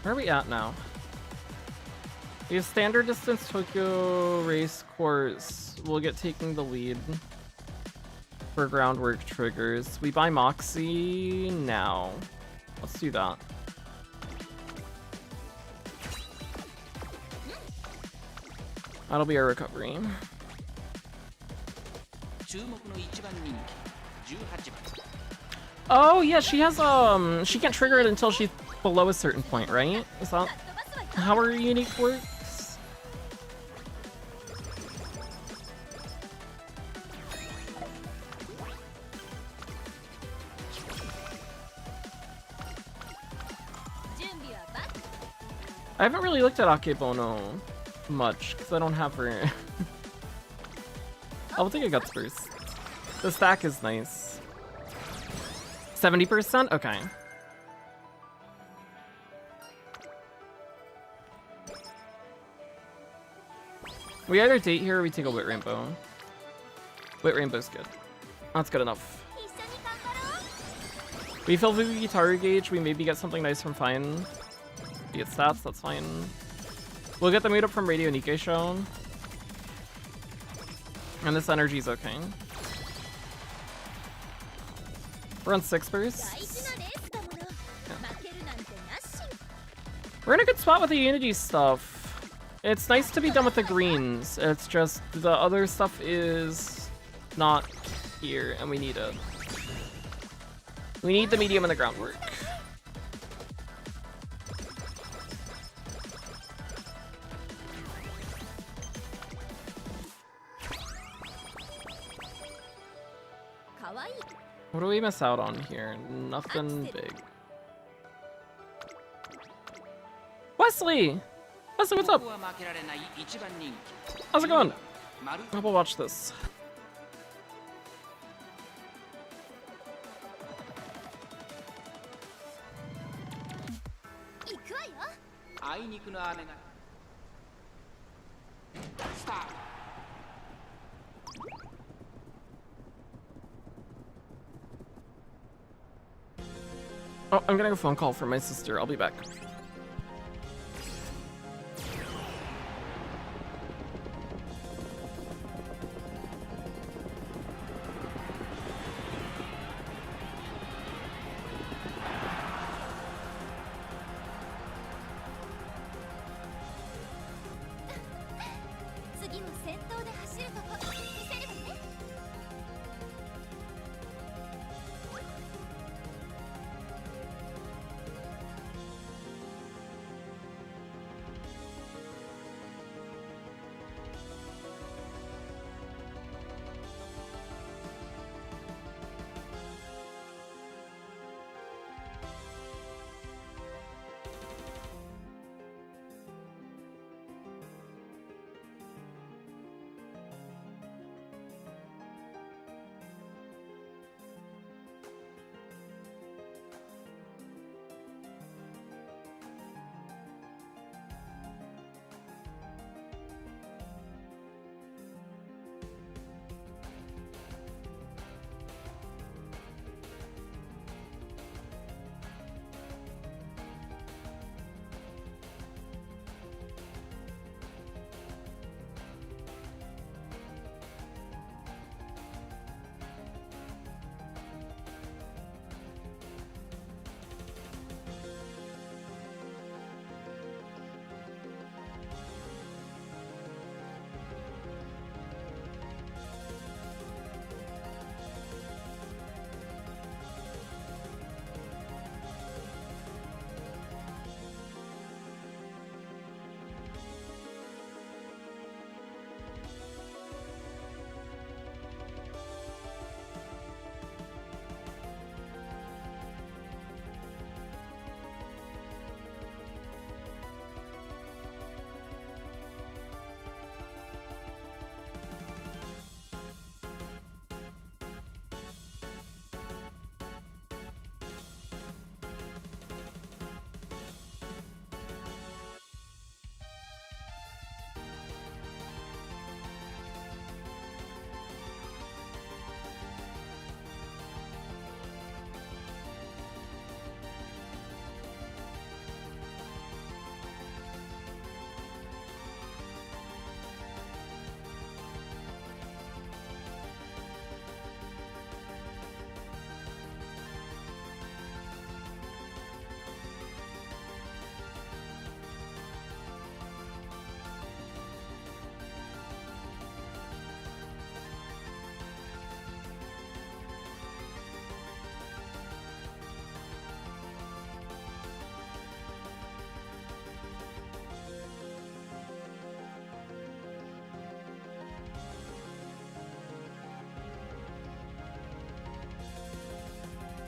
Where are we at now? We have standard distance Tokyo race course. We'll get taking the lead for groundwork triggers. We buy Moxie now. Let's do that. That'll be our recovery. Oh yeah, she has she can't trigger it until she's below a certain point, right? Is that how her unique works? I haven't really looked at Akebono much because I don't have her. I'll take a guts first. The stack is nice. 70%? Okay. We either date here or we take a Wit Rainbow. Wit Rainbow's good. That's good enough. We fill the Gitaru gauge, we maybe get something nice from Fine. We get stats, that's fine. We'll get the mood up from Radio Nikkei show. And this energy's okay. We're on 6 bursts. Yeah. We're in a good spot with the Unity stuff. It's nice to be done with the greens. It's just the other stuff is not here, and we need it. We need the medium and the groundwork. What do we miss out on here? Nothing big. Wesley! Wesley, what's up? How's it going? How about watch this? Stop. Oh, I'm getting a phone call from my sister. I'll be back.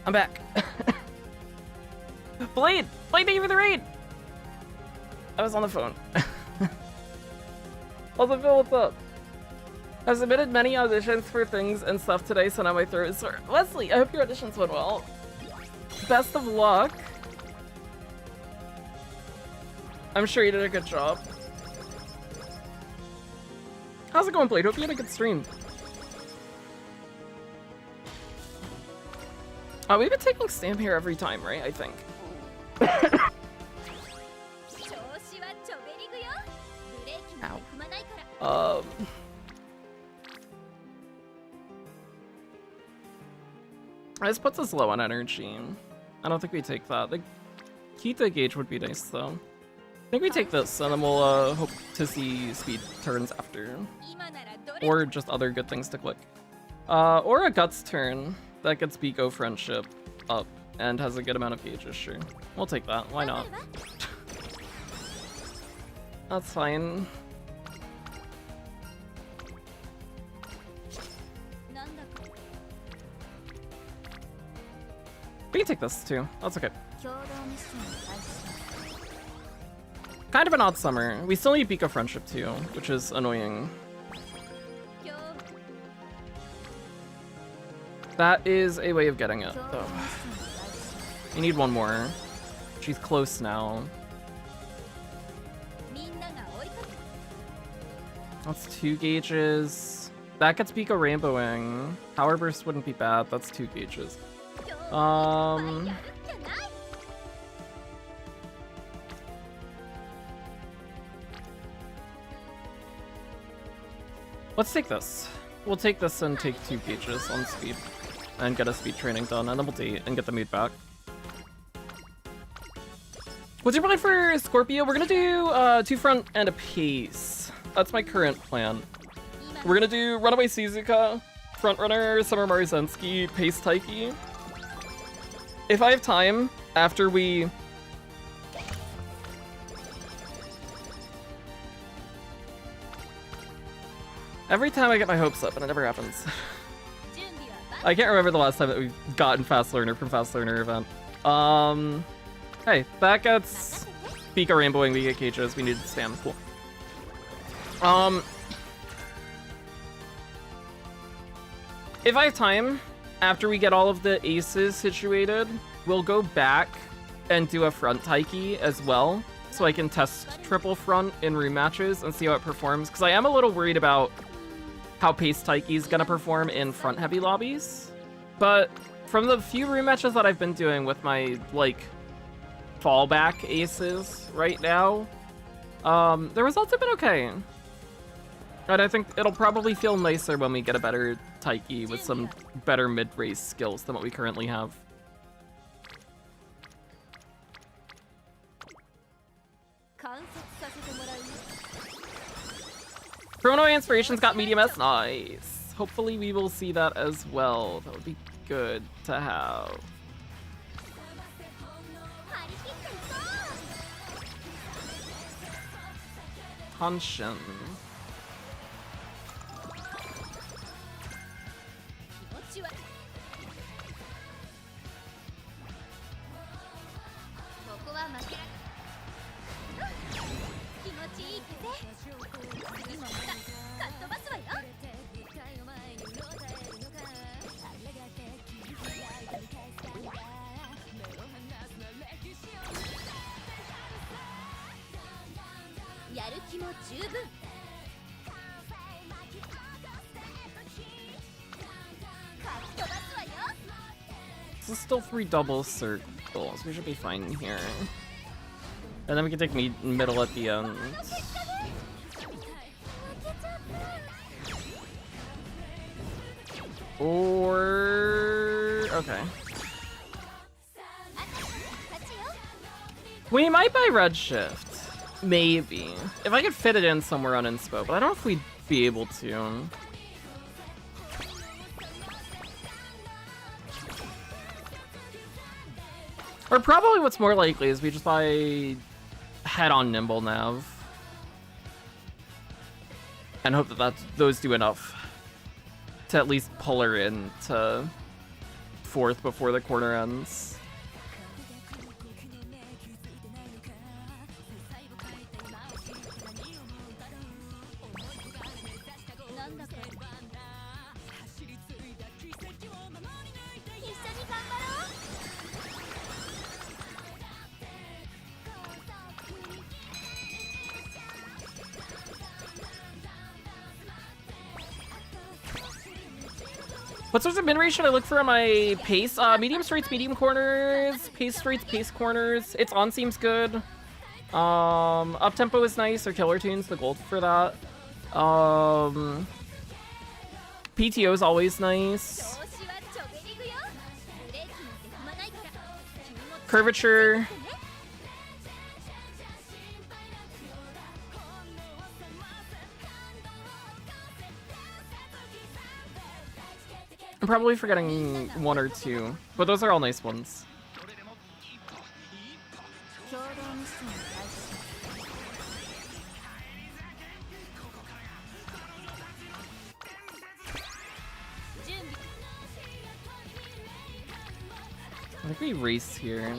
I'm back. Blade! Blade, thank you for the raid! I was on the phone. Also, Phil, what's up? I've submitted many auditions for things and stuff today, so now my throat is sore. Leslie, I hope your auditions went well. Best of luck. I'm sure you did a good job. How's it going, Blade? Hope you had a good stream. We've been taking stamp here every time, right? I think. Ow. This puts us low on energy. I don't think we take that. The Kita gauge would be nice, though. I think we take this, and then we'll hope to see speed turns after. Or just other good things to click. Or a Guts turn that gets Biko Friendship up and has a good amount of gauges, sure. We'll take that, why not? That's fine. We can take this too, that's okay. Kind of an odd summer. We still need Biko Friendship too, which is annoying. That is a way of getting it, though. You need one more. She's close now. That's 2 gauges. That gets Biko Rainbowing. Power Burst wouldn't be bad. That's 2 gauges. Let's take this. We'll take this and take 2 gauges on speed. And get a speed training done, and then we'll date and get the mood back. What's your plan for Scorpio? We're gonna do 2 front and a pace. That's my current plan. We're gonna do Runaway Suzuka, Front Runner, Summer Maruzensky, Pace Taiki. If I have time, after we... Every time I get my hopes up, and it never happens. I can't remember the last time that we've gotten Fast Learner from Fast Learner event. Hey, that gets Biko Rainbowing, we get gauges, we need to stand, cool. If I have time, after we get all of the aces situated, we'll go back and do a front Taiki as well, so I can test triple front in rematches and see how it performs, because I am a little worried about how Pace Taiki is gonna perform in front heavy lobbies. But from the few rematches that I've been doing with my, like, fallback aces right now, the results have been okay. And I think it'll probably feel nicer when we get a better Taiki with some better mid-race skills than what we currently have. Chrono Inspirations got medium S, nice. Hopefully we will see that as well. That would be good to have. Hanshin. This is still 3 double circles. We should be fine here. And then we can take middle at the end. Or... okay. We might buy Redshift. Maybe. If I could fit it in somewhere on Inspo, but I don't know if we'd be able to. Or probably what's more likely is we just buy head on Nimble Nav. And hope that those do enough to at least pull her in to 4th before the quarter ends. What sorts of min rates should I look for on my pace? Medium straights, medium corners, pace straights, pace corners. Its on seems good. Up tempo is nice, or killer tunes, the gold for that. PTO is always nice. Curvature. I'm probably forgetting 1 or 2, but those are all nice ones. I think we race here.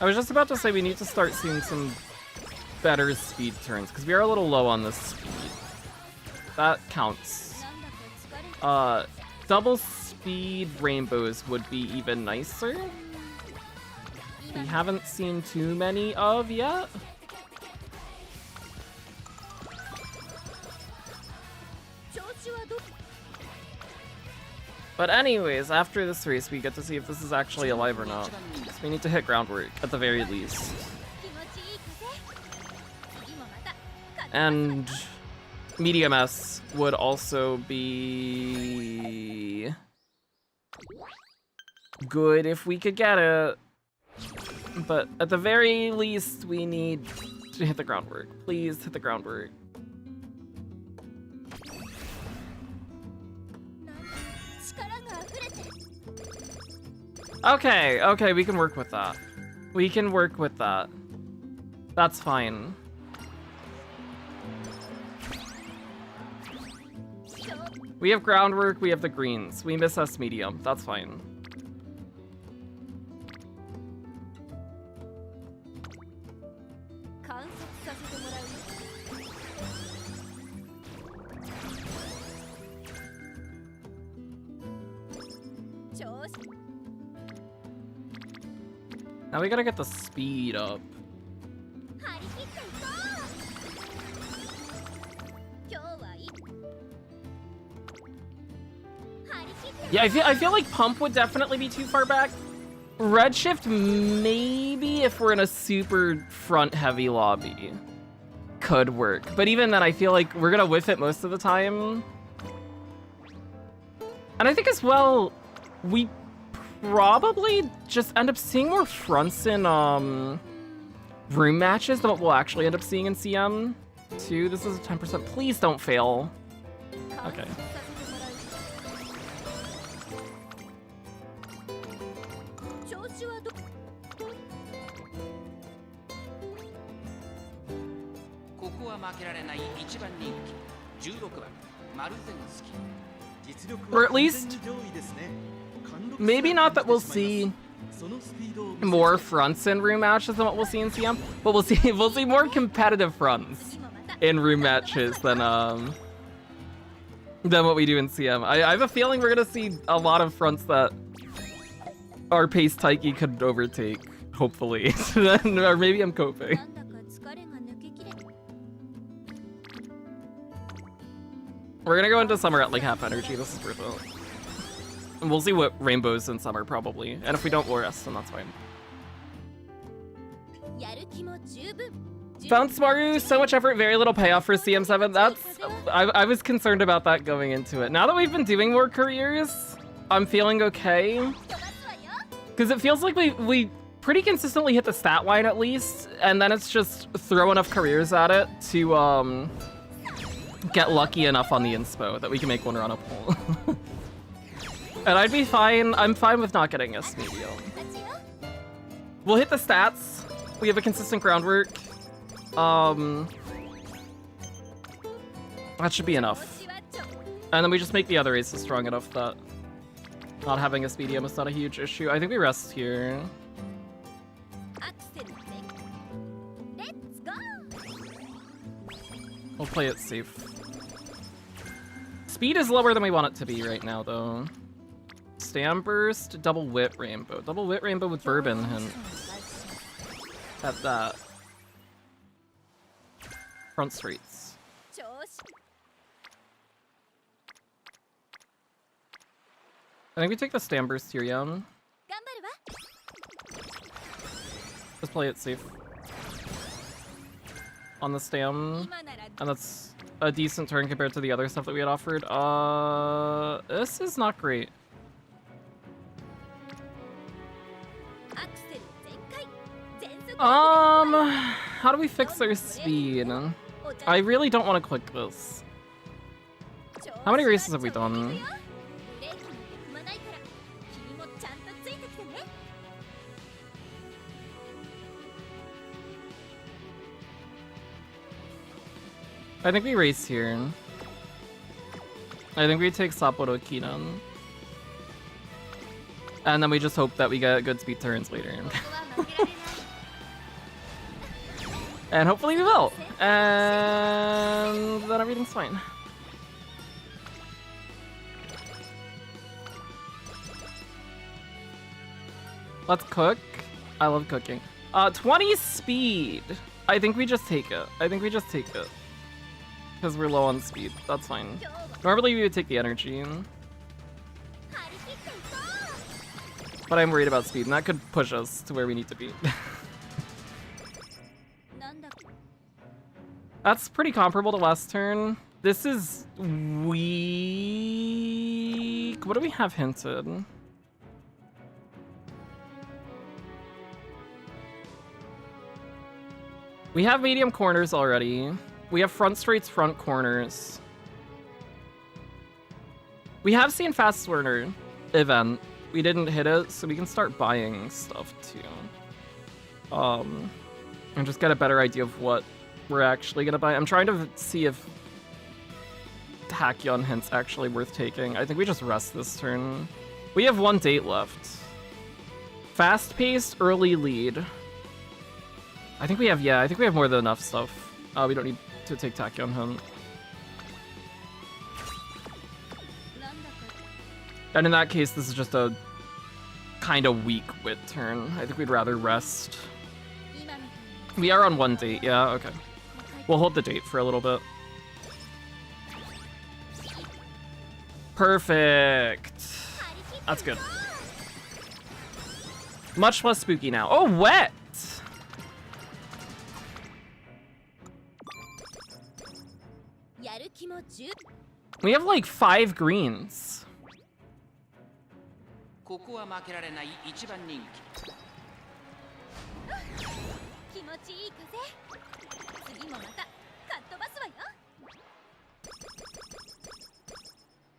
I was just about to say we need to start seeing some better speed turns, because we are a little low on this speed. That counts. Double speed rainbows would be even nicer. We haven't seen too many of yet. But anyways, after this race, we get to see if this is actually alive or not. So we need to hit groundwork, at the very least. And medium S would also be good if we could get it. But at the very least, we need to hit the groundwork. Please hit the groundwork. Okay, okay, we can work with that. We can work with that. That's fine. We have groundwork, we have the greens. We miss S medium, that's fine. Now we gotta get the speed up. Yeah, I feel like pump would definitely be too far back. Redshift maybe if we're in a super front heavy lobby could work. But even then I feel like we're gonna whiff it most of the time. And I think as well, we probably just end up seeing more fronts in room matches than what we'll actually end up seeing in CM too. This is a 10%. Please don't fail. Okay. Or at least, maybe not that we'll see more fronts in room matches than what we'll see in CM, but we'll see more competitive fronts in room matches than what we do in CM. I have a feeling we're gonna see a lot of fronts that our pace Taiki could overtake, hopefully. Or maybe I'm coping. We're gonna go into summer at like half energy. This is worth it. And we'll see what rainbows in summer probably. And if we don't lure us, then that's fine. Found Smaru, so much effort, very little payoff for CM7. I was concerned about that going into it. Now that we've been doing more careers, I'm feeling okay. Because it feels like we pretty consistently hit the stat line at least, and then it's just throw enough careers at it to get lucky enough on the inspo that we can make one run up hole. And I'd be fine. I'm fine with not getting a medium. We'll hit the stats. We have a consistent groundwork. That should be enough. And then we just make the other aces strong enough that not having a medium is not a huge issue. I think we rest here. We'll play it safe. Speed is lower than we want it to be right now, though. Stam burst, double wit rainbow. Double wit rainbow with bourbon hint. At that. Front streets. I think we take the stam burst here, yeah. Just play it safe. On the stam. And that's a decent turn compared to the other stuff that we had offered. This is not great. How do we fix our speed? I really don't want to click this. How many races have we done? I think we race here. I think we take Sapporo Kinan. And then we just hope that we get good speed turns later. And hopefully we will. And then everything's fine. Let's cook. I love cooking. 20 speed. I think we just take it. Because we're low on speed. That's fine. Normally we would take the energy. But I'm worried about speed, and that could push us to where we need to be. That's pretty comparable to last turn. This is weak. What do we have hinted? We have medium corners already. We have front straights, front corners. We have seen fast learner event. We didn't hit it, so we can start buying stuff too. And just get a better idea of what we're actually gonna buy. I'm trying to see if Tachyon hint's actually worth taking. I think we just rest this turn. We have one date left. Fast-paced, early lead. I think we have more than enough stuff. We don't need to take Tachyon hint. And in that case, this is just a kind of weak wit turn. I think we'd rather rest. We are on one date, yeah, okay. We'll hold the date for a little bit. Perfect. That's good. Much less spooky now. Oh, wet! We have like 5 greens.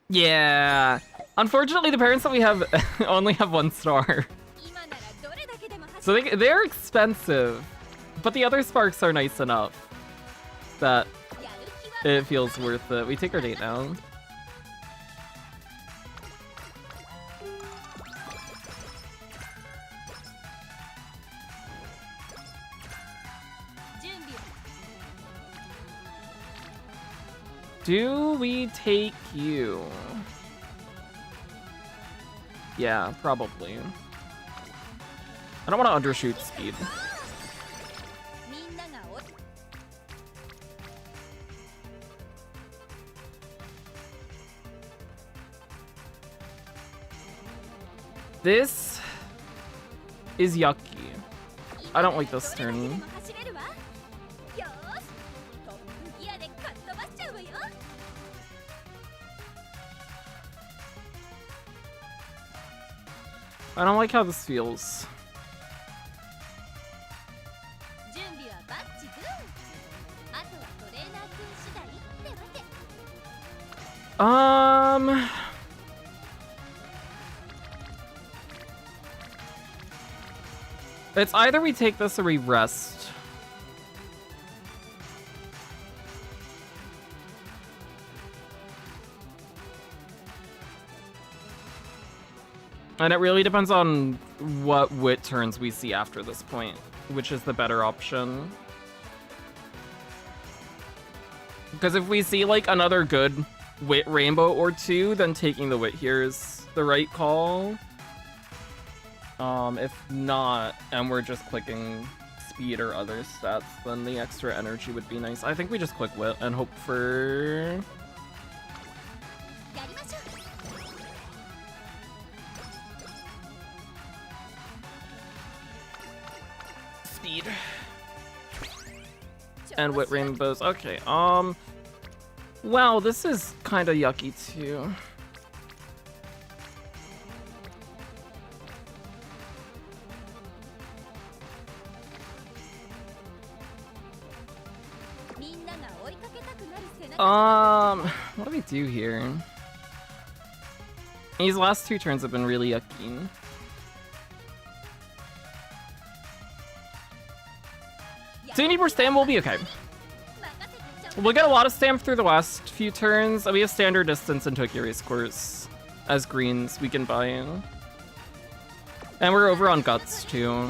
Yeah. Unfortunately, the parents that we have only have 1 star. So they're expensive. But the other sparks are nice enough that it feels worth it. We take our date now. Do we take you? Yeah, probably. I don't want to undershoot speed. This is yucky. I don't like this turn. I don't like how this feels. 準備はバッチグー。あとはトレーナー君次第ってわけ。It's either we take this or we rest. And it really depends on what wit turns we see after this point, which is the better option. Because if we see like another good wit rainbow or two, then taking the wit here is the right call. If not, and we're just clicking speed or other stats, then the extra energy would be nice. I think we just click wit and hope for... speed. And wit rainbows. Okay, wow, this is kind of yucky too. What do we do here? These last two turns have been really yucky. Do you need more stam? We'll be okay. We'll get a lot of stam through the last few turns. We have standard distance and Tokyo race course as greens we can buy in. And we're over on guts too.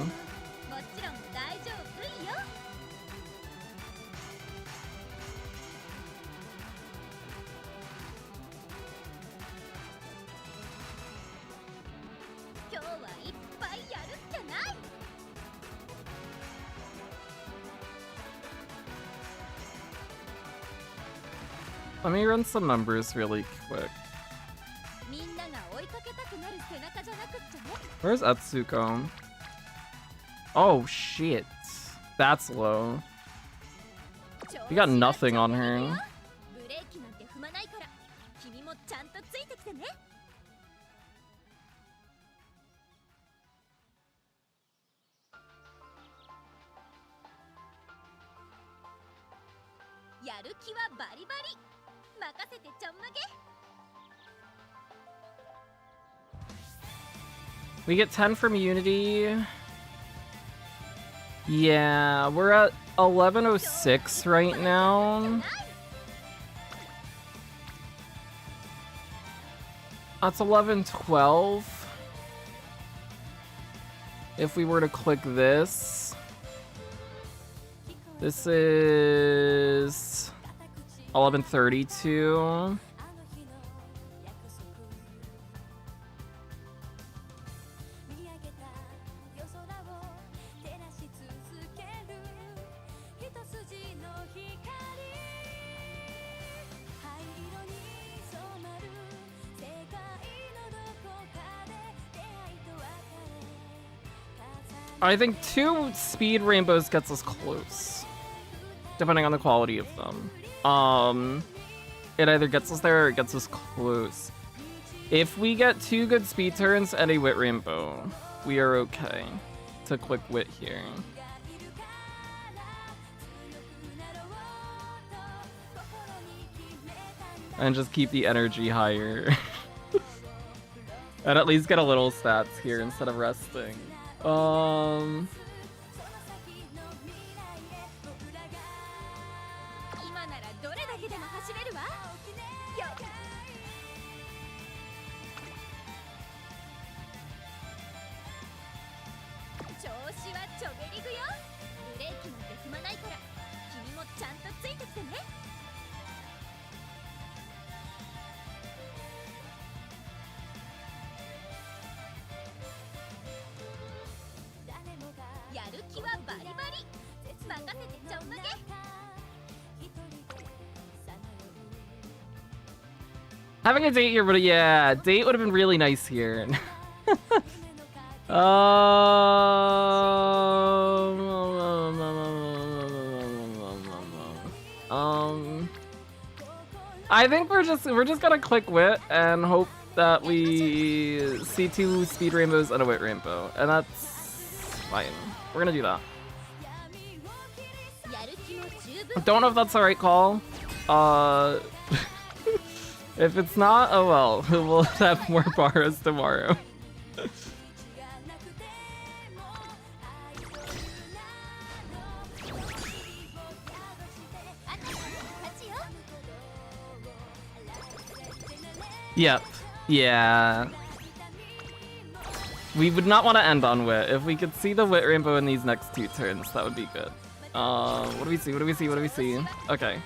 Let me run some numbers really quick. Where's Etsuko? Oh shit. That's low. We got nothing on her. We get 10 from Unity. Yeah, we're at 1106 right now. That's 1112. If we were to click this, this is 1132. I think 2 speed rainbows gets us close, depending on the quality of them. It either gets us there or it gets us close. If we get 2 good speed turns and a wit rainbow, we are okay to click wit here. And just keep the energy higher. And at least get a little stats here instead of resting. Having a date here, but yeah, date would have been really nice here. I think we're just gonna click wit and hope that we see 2 speed rainbows and a wit rainbow, and that's fine. We're gonna do that. Don't know if that's the right call. If it's not, oh well. We'll have more bars tomorrow. Yep. Yeah. We would not want to end on Wit. If we could see the Wit Rainbow in these next 2 turns, that would be good. What do we see? What do we see? What do we see? Okay.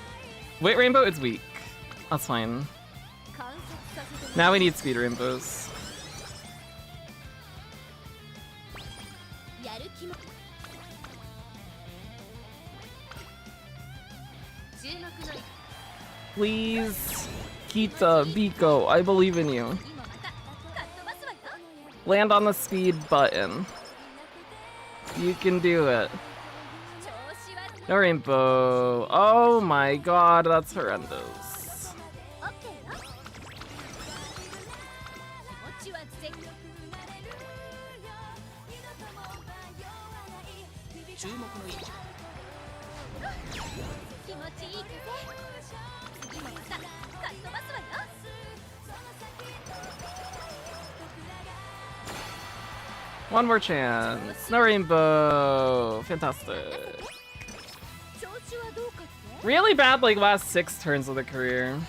Wit Rainbow is weak. That's fine. Now we need Speed Rainbows. Please, Kita, Biko, I believe in you. Land on the speed button. You can do it. No rainbow. Oh my god, that's horrendous. One more chance. No rainbow. Fantastic. Really bad, like, last 6 turns of the career.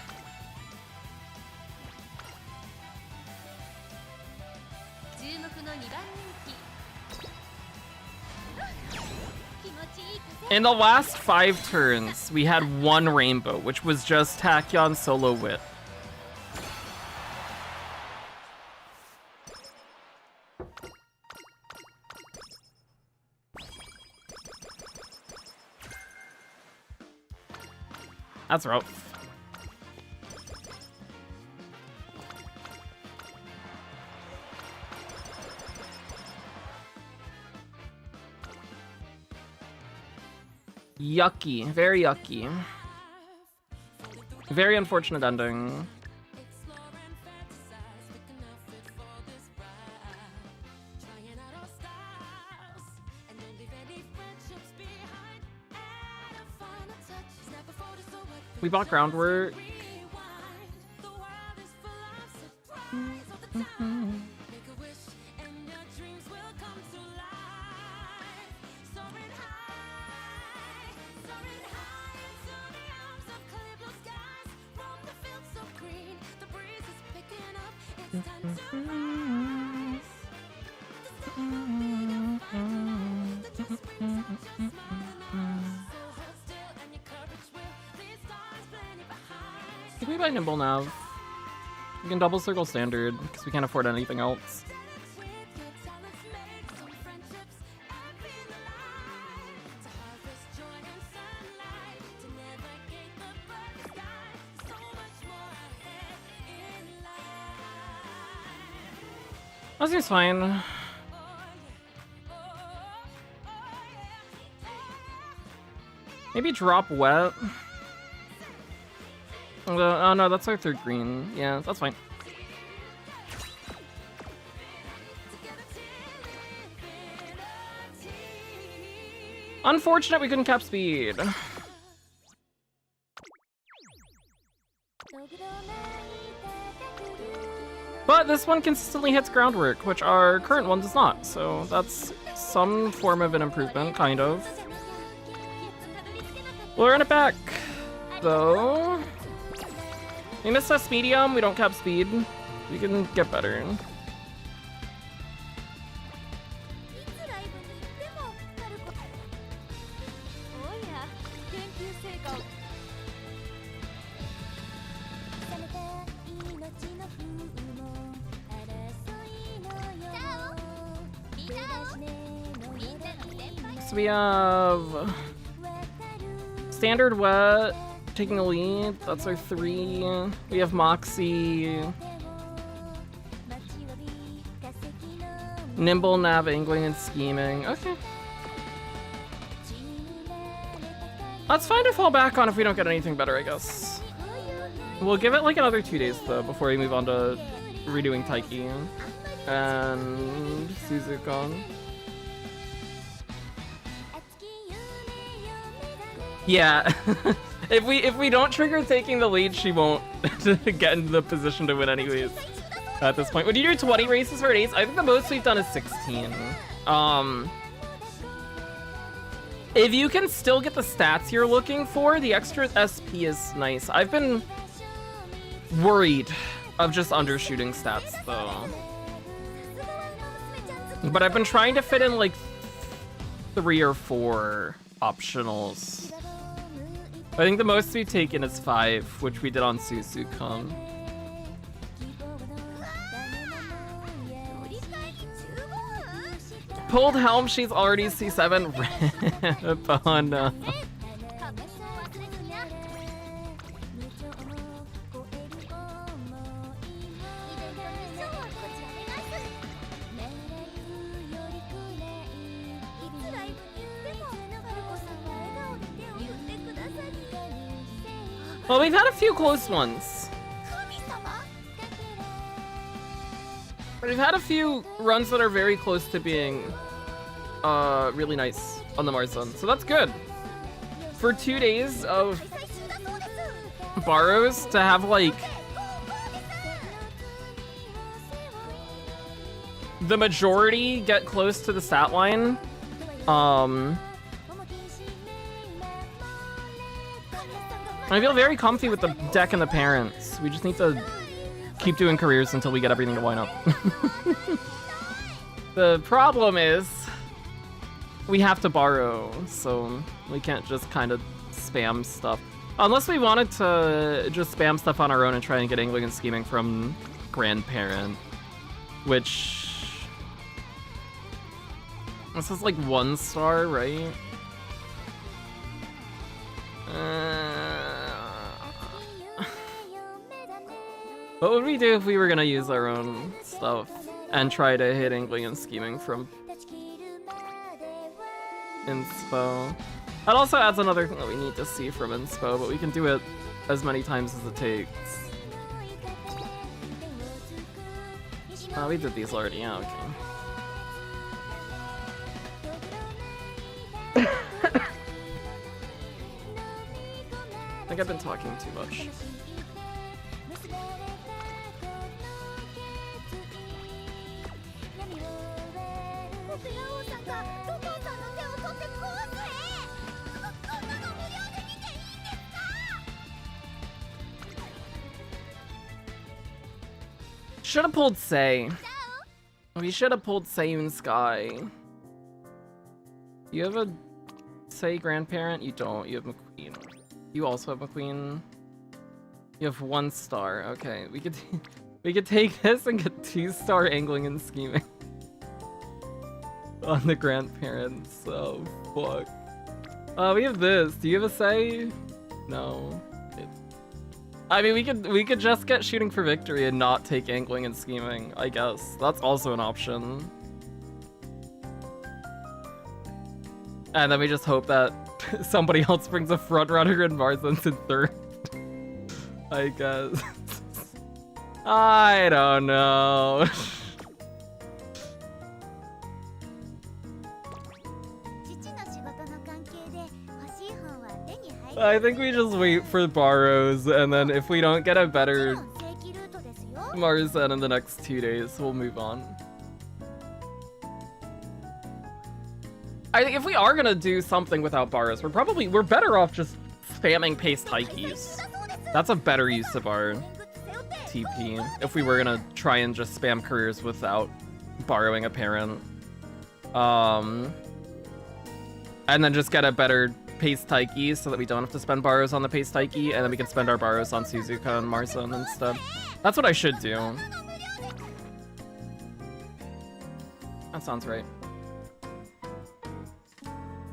In the last 5 turns, we had 1 rainbow, which was just Tachyon solo Wit. That's rough. Yucky. Very yucky. Very unfortunate ending. We bought groundwork. Can we buy Nimble Nav? We can double circle standard, because we can't afford anything else. That seems fine. Maybe drop Wet. Oh no, that's our 3rd green. Yeah, that's fine. Unfortunate we couldn't cap speed. But this one consistently hits groundwork, which our current one does not. So that's some form of an improvement, kind of. We'll run it back, though. We missed us medium, we don't cap speed. We can get better. So we have standard Wet taking the lead. That's our 3. We have Moxie, Nimble, Nav, Angling, and Scheming. Okay. That's fine to fall back on if we don't get anything better, I guess. We'll give it like another 2 days though before we move on to redoing Taiki and Suzukon. Yeah. if we don't trigger taking the lead, she won't get into the position to win anyways. At this point, would you do 20 races for an ace? I think the most we've done is 16. If you can still get the stats you're looking for, the extra SP is nice. I've been worried of just undershooting stats though. But I've been trying to fit in like 3 or 4 optionals. I think the most we've taken is 5, which we did on Suzukan. Pulled helm, she's already C7. Rip. Oh no. Well, we've had a few close ones. We've had a few runs that are very close to being really nice on the Marzen, so that's good. For 2 days of borrows to have like the majority get close to the stat line, I feel very comfy with the deck and the parents. We just need to keep doing careers until we get everything to line up. The problem is we have to borrow, so we can't just kind of spam stuff. Unless we wanted to just spam stuff on our own and try and get angling and scheming from grandparent, which... This is like 1 star, right? What would we do if we were gonna use our own stuff and try to hit angling and scheming from inspo? That also adds another thing that we need to see from inspo, but we can do it as many times as it takes. Oh, we did these already, yeah, okay. I think I've been talking too much. Should have pulled Sei. We should have pulled Seiyun Sky. You have a Sei grandparent? You don't. You have McQueen. You also have McQueen. You have 1 star. Okay, we could take this and get 2-star angling and scheming on the grandparents. Oh fuck. We have this. Do you have a Sei? No. I mean, we could just get shooting for victory and not take angling and scheming, I guess. That's also an option. And then we just hope that somebody else brings a front runner and Marzen's in 3rd. I guess. I don't know. I think we just wait for borrows, and then if we don't get a better Marzen in the next 2 days, we'll move on. I think if we are gonna do something without borrows, we're better off just spamming paste hikes. That's a better use of our TP if we were gonna try and just spam careers without borrowing a parent. And then just get a better paste taiki so that we don't have to spend borrows on the paste taiki, and then we can spend our borrows on Suzuka and Marzen instead. That's what I should do. That sounds right.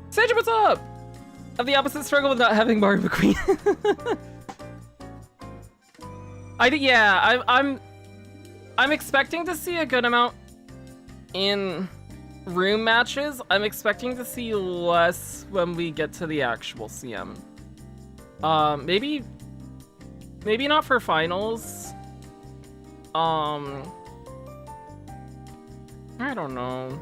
Sage, what's up? I have the opposite struggle with not having Mario McQueen. I think, yeah, I'm expecting to see a good amount in room matches. I'm expecting to see less when we get to the actual CM. Maybe not for finals. I don't know.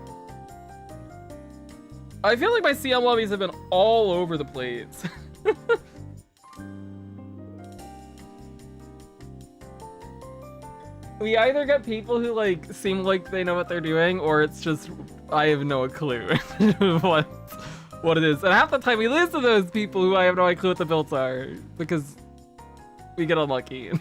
I feel like my CM lobbies have been all over the place. We either get people who like seem like they know what they're doing, or it's just I have no clue what it is. And half the time we lose to those people who I have no clue what the builds are because we get unlucky.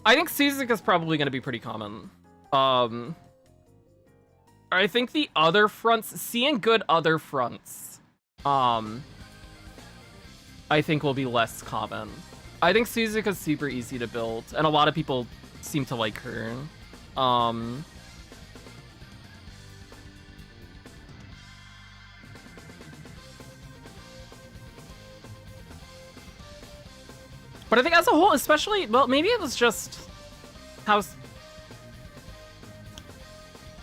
I think Suzuka is probably going to be pretty common. I think the other fronts, seeing good other fronts, I think will be less common. I think Suzuka's super easy to build, and a lot of people seem to like her. But I think as a whole, especially, well, maybe it was just how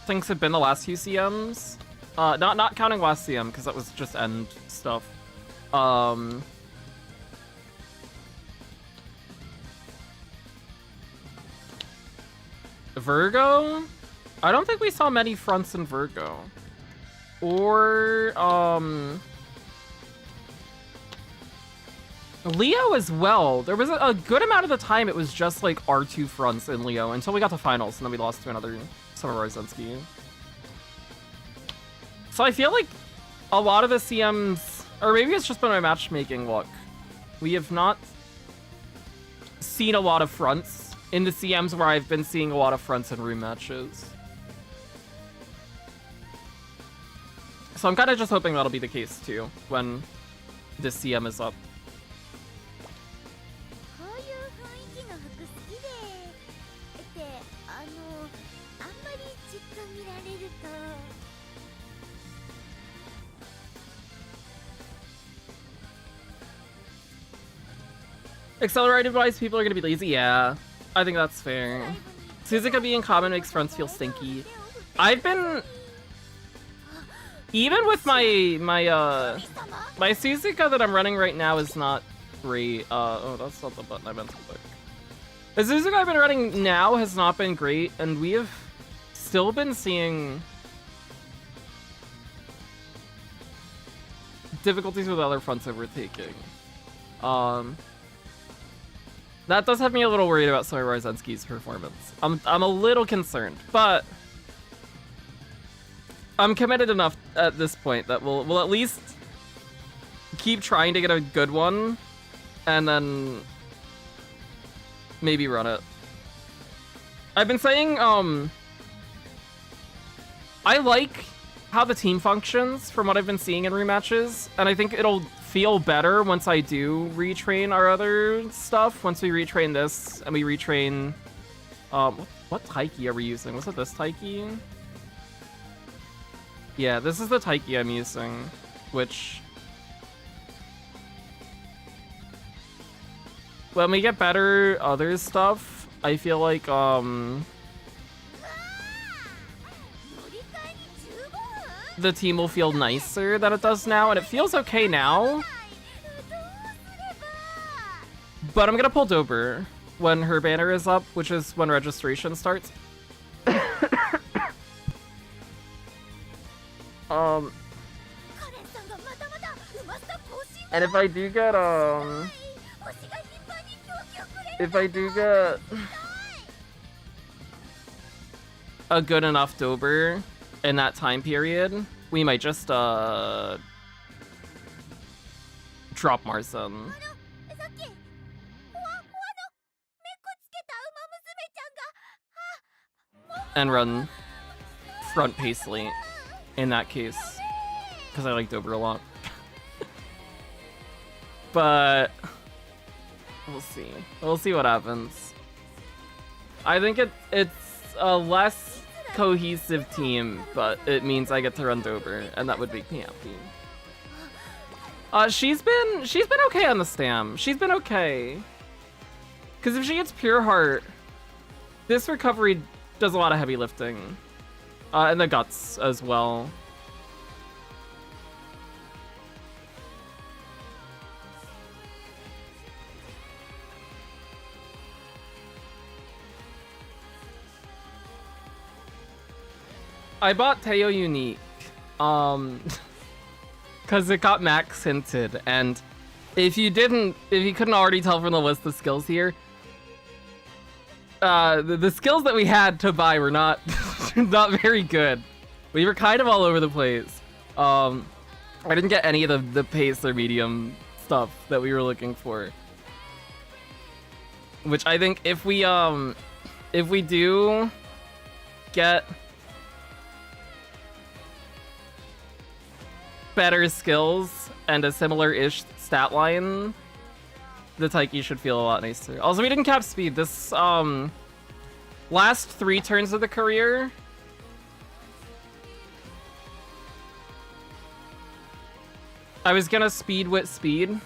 things have been the last few CMs. Not counting last CM, because that was just end stuff. Virgo? I don't think we saw many fronts in Virgo. Or, Leo as well. There was a good amount of the time it was just like R2 fronts in Leo until we got to finals and then we lost to another Maruzensky. So I feel like a lot of the CMs, or maybe it's just been my matchmaking luck, we have not seen a lot of fronts in the CMs where I've been seeing a lot of fronts in room matches. So I'm kind of just hoping that'll be the case too when this CM is up. Accelerated-wise, people are gonna be lazy. Yeah, I think that's fair. Suzuka being common makes fronts feel stinky. I've been... Even with my Suzuka that I'm running right now is not great. Oh, that's not the button I meant to click. The Suzuka I've been running now has not been great, and we have still been seeing difficulties with other fronts overtaking. That does have me a little worried about Soy Maruzensky's performance. I'm a little concerned, but I'm committed enough at this point that we'll at least keep trying to get a good one, and then maybe run it. I've been saying, I like how the team functions from what I've been seeing in rematches, and I think it'll feel better once I do retrain our other stuff. Once we retrain this, and we retrain... what Taiki are we using? Was it this Taiki? Yeah, this is the Taiki I'm using, which... When we get better other stuff, I feel like, the team will feel nicer than it does now, and it feels okay now. But I'm gonna pull Dober when her banner is up, which is when registration starts. And if I do get, a good enough Dober in that time period, we might just, drop Marzen. And run front Paisley in that case, because I like Dober a lot. But we'll see. We'll see what happens. I think it's a less cohesive team, but it means I get to run Dober, and that would make me happy. She's been okay on the Stam. She's been okay. Because if she gets Pure Heart, this recovery does a lot of heavy lifting. And the Guts as well. I bought Teo Unique, because it got max hinted, and if you couldn't already tell from the list of skills here, the skills that we had to buy were not not very good. We were kind of all over the place. I didn't get any of the pace or medium stuff that we were looking for. Which I think if we do get better skills and a similar-ish stat line, the Taiki should feel a lot nicer. Also, we didn't cap speed. This last 3 turns of the career, I was gonna speed with speed.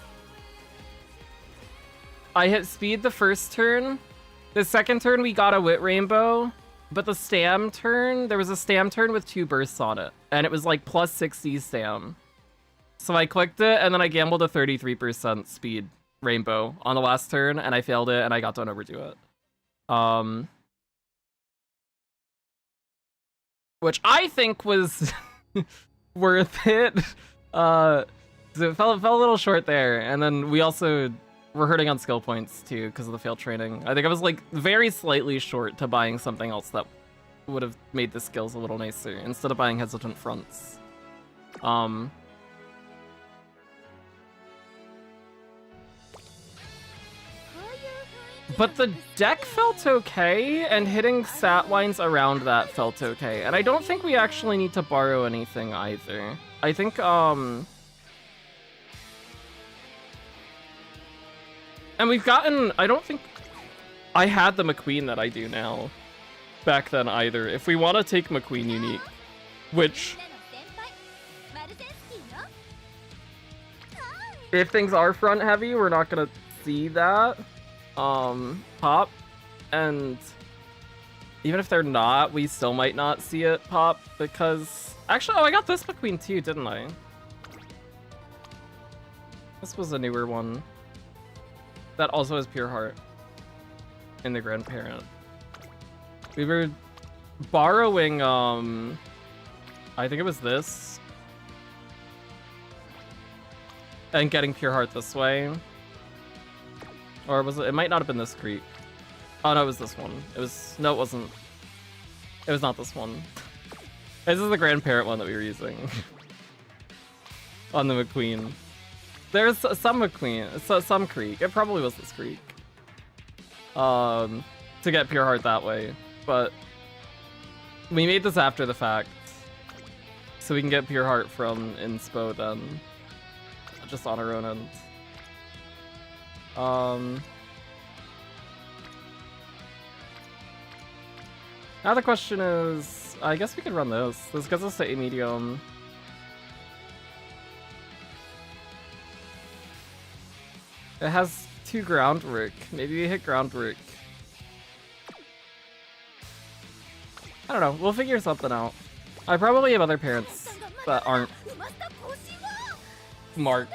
I hit speed the first turn. The second turn we got a wit rainbow, but the stam turn, there was a stam turn with 2 bursts on it, and it was like plus 60 stam. So I clicked it, and then I gambled a 33% speed rainbow on the last turn, and I failed it, and I got to overdo it. Which I think was worth it. So it fell a little short there, and then we also were hurting on skill points too because of the failed training. I think I was like very slightly short to buying something else that would have made the skills a little nicer instead of buying hesitant fronts. But the deck felt okay, and hitting stat lines around that felt okay. And I don't think we actually need to borrow anything either. I think, and we've gotten, I don't think I had the McQueen that I do now back then either. If we want to take McQueen Unique, which, if things are front heavy, we're not going to see that pop, and even if they're not, we still might not see it pop because actually, oh, I got this McQueen too, didn't I? This was a newer one that also has pure heart in the grandparent. We were borrowing I think it was this and getting pure heart this way. Or was it? It might not have been this creek. Oh no, it was this one. It was, no, it wasn't. It was not this one. This is the grandparent one that we were using on the McQueen. There's some McQueen, some creek. It probably was this creek. To get pure heart that way, but we made this after the fact, so we can get pure heart from inspo then, just on our own end. Now the question is, I guess we could run this. This gets us to A medium. It has 2 groundwork. Maybe we hit groundwork. I don't know. We'll figure something out. I probably have other parents that aren't marked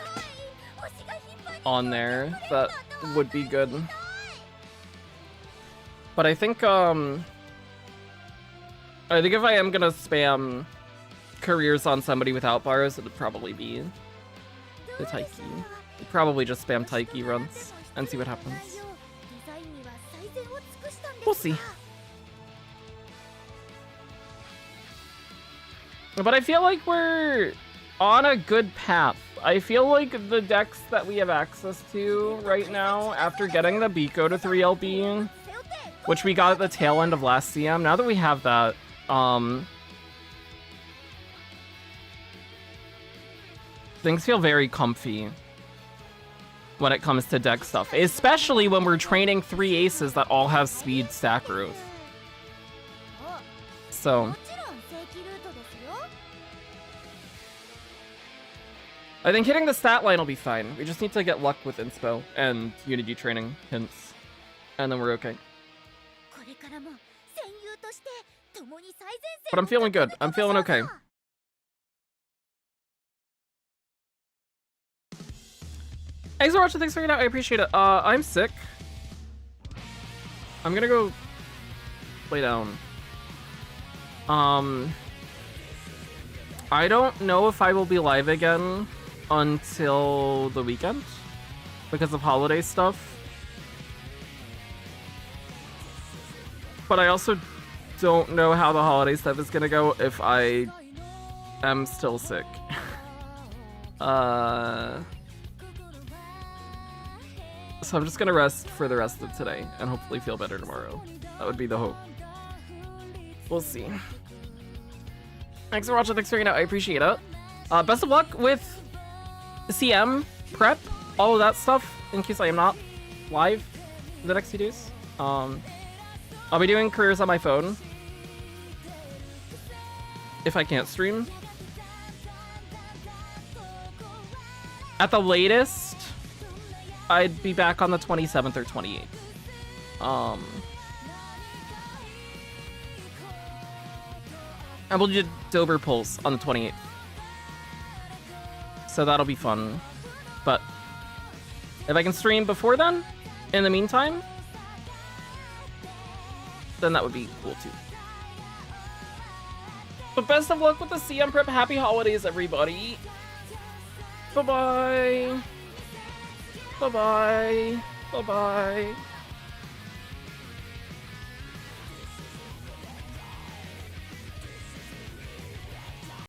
on there that would be good. But I think if I am gonna spam careers on somebody without borrows, it would probably be the Taiki. We'd probably just spam Taiki runs and see what happens. We'll see. But I feel like we're on a good path. I feel like the decks that we have access to right now, after getting the Biko to 3LB, which we got at the tail end of last CM, now that we have that, things feel very comfy when it comes to deck stuff, especially when we're training 3 aces that all have speed stack growth. So I think hitting the stat line will be fine. We just need to get luck with inspo and Unity training hints, and then we're okay. But I'm feeling good. I'm feeling okay. Thanks for watching. Thanks for hanging out. I appreciate it. I'm sick. I'm gonna go lay down. I don't know if I will be live again until the weekend because of holiday stuff. But I also don't know how the holiday stuff is gonna go if I am still sick. So I'm just gonna rest for the rest of today and hopefully feel better tomorrow. That would be the hope. We'll see. Thanks for watching, thanks for hanging out, I appreciate it. Best of luck with CM, prep, all of that stuff, in case I am not live the next few days. I'll be doing careers on my phone if I can't stream. At the latest, I'd be back on the 27th or 28th. And we'll do Dober Pulse on the 28th. So that'll be fun. But if I can stream before then, in the meantime, then that would be cool too. But best of luck with the CM prep. Happy holidays, everybody. Bye-bye. Bye-bye. Bye-bye.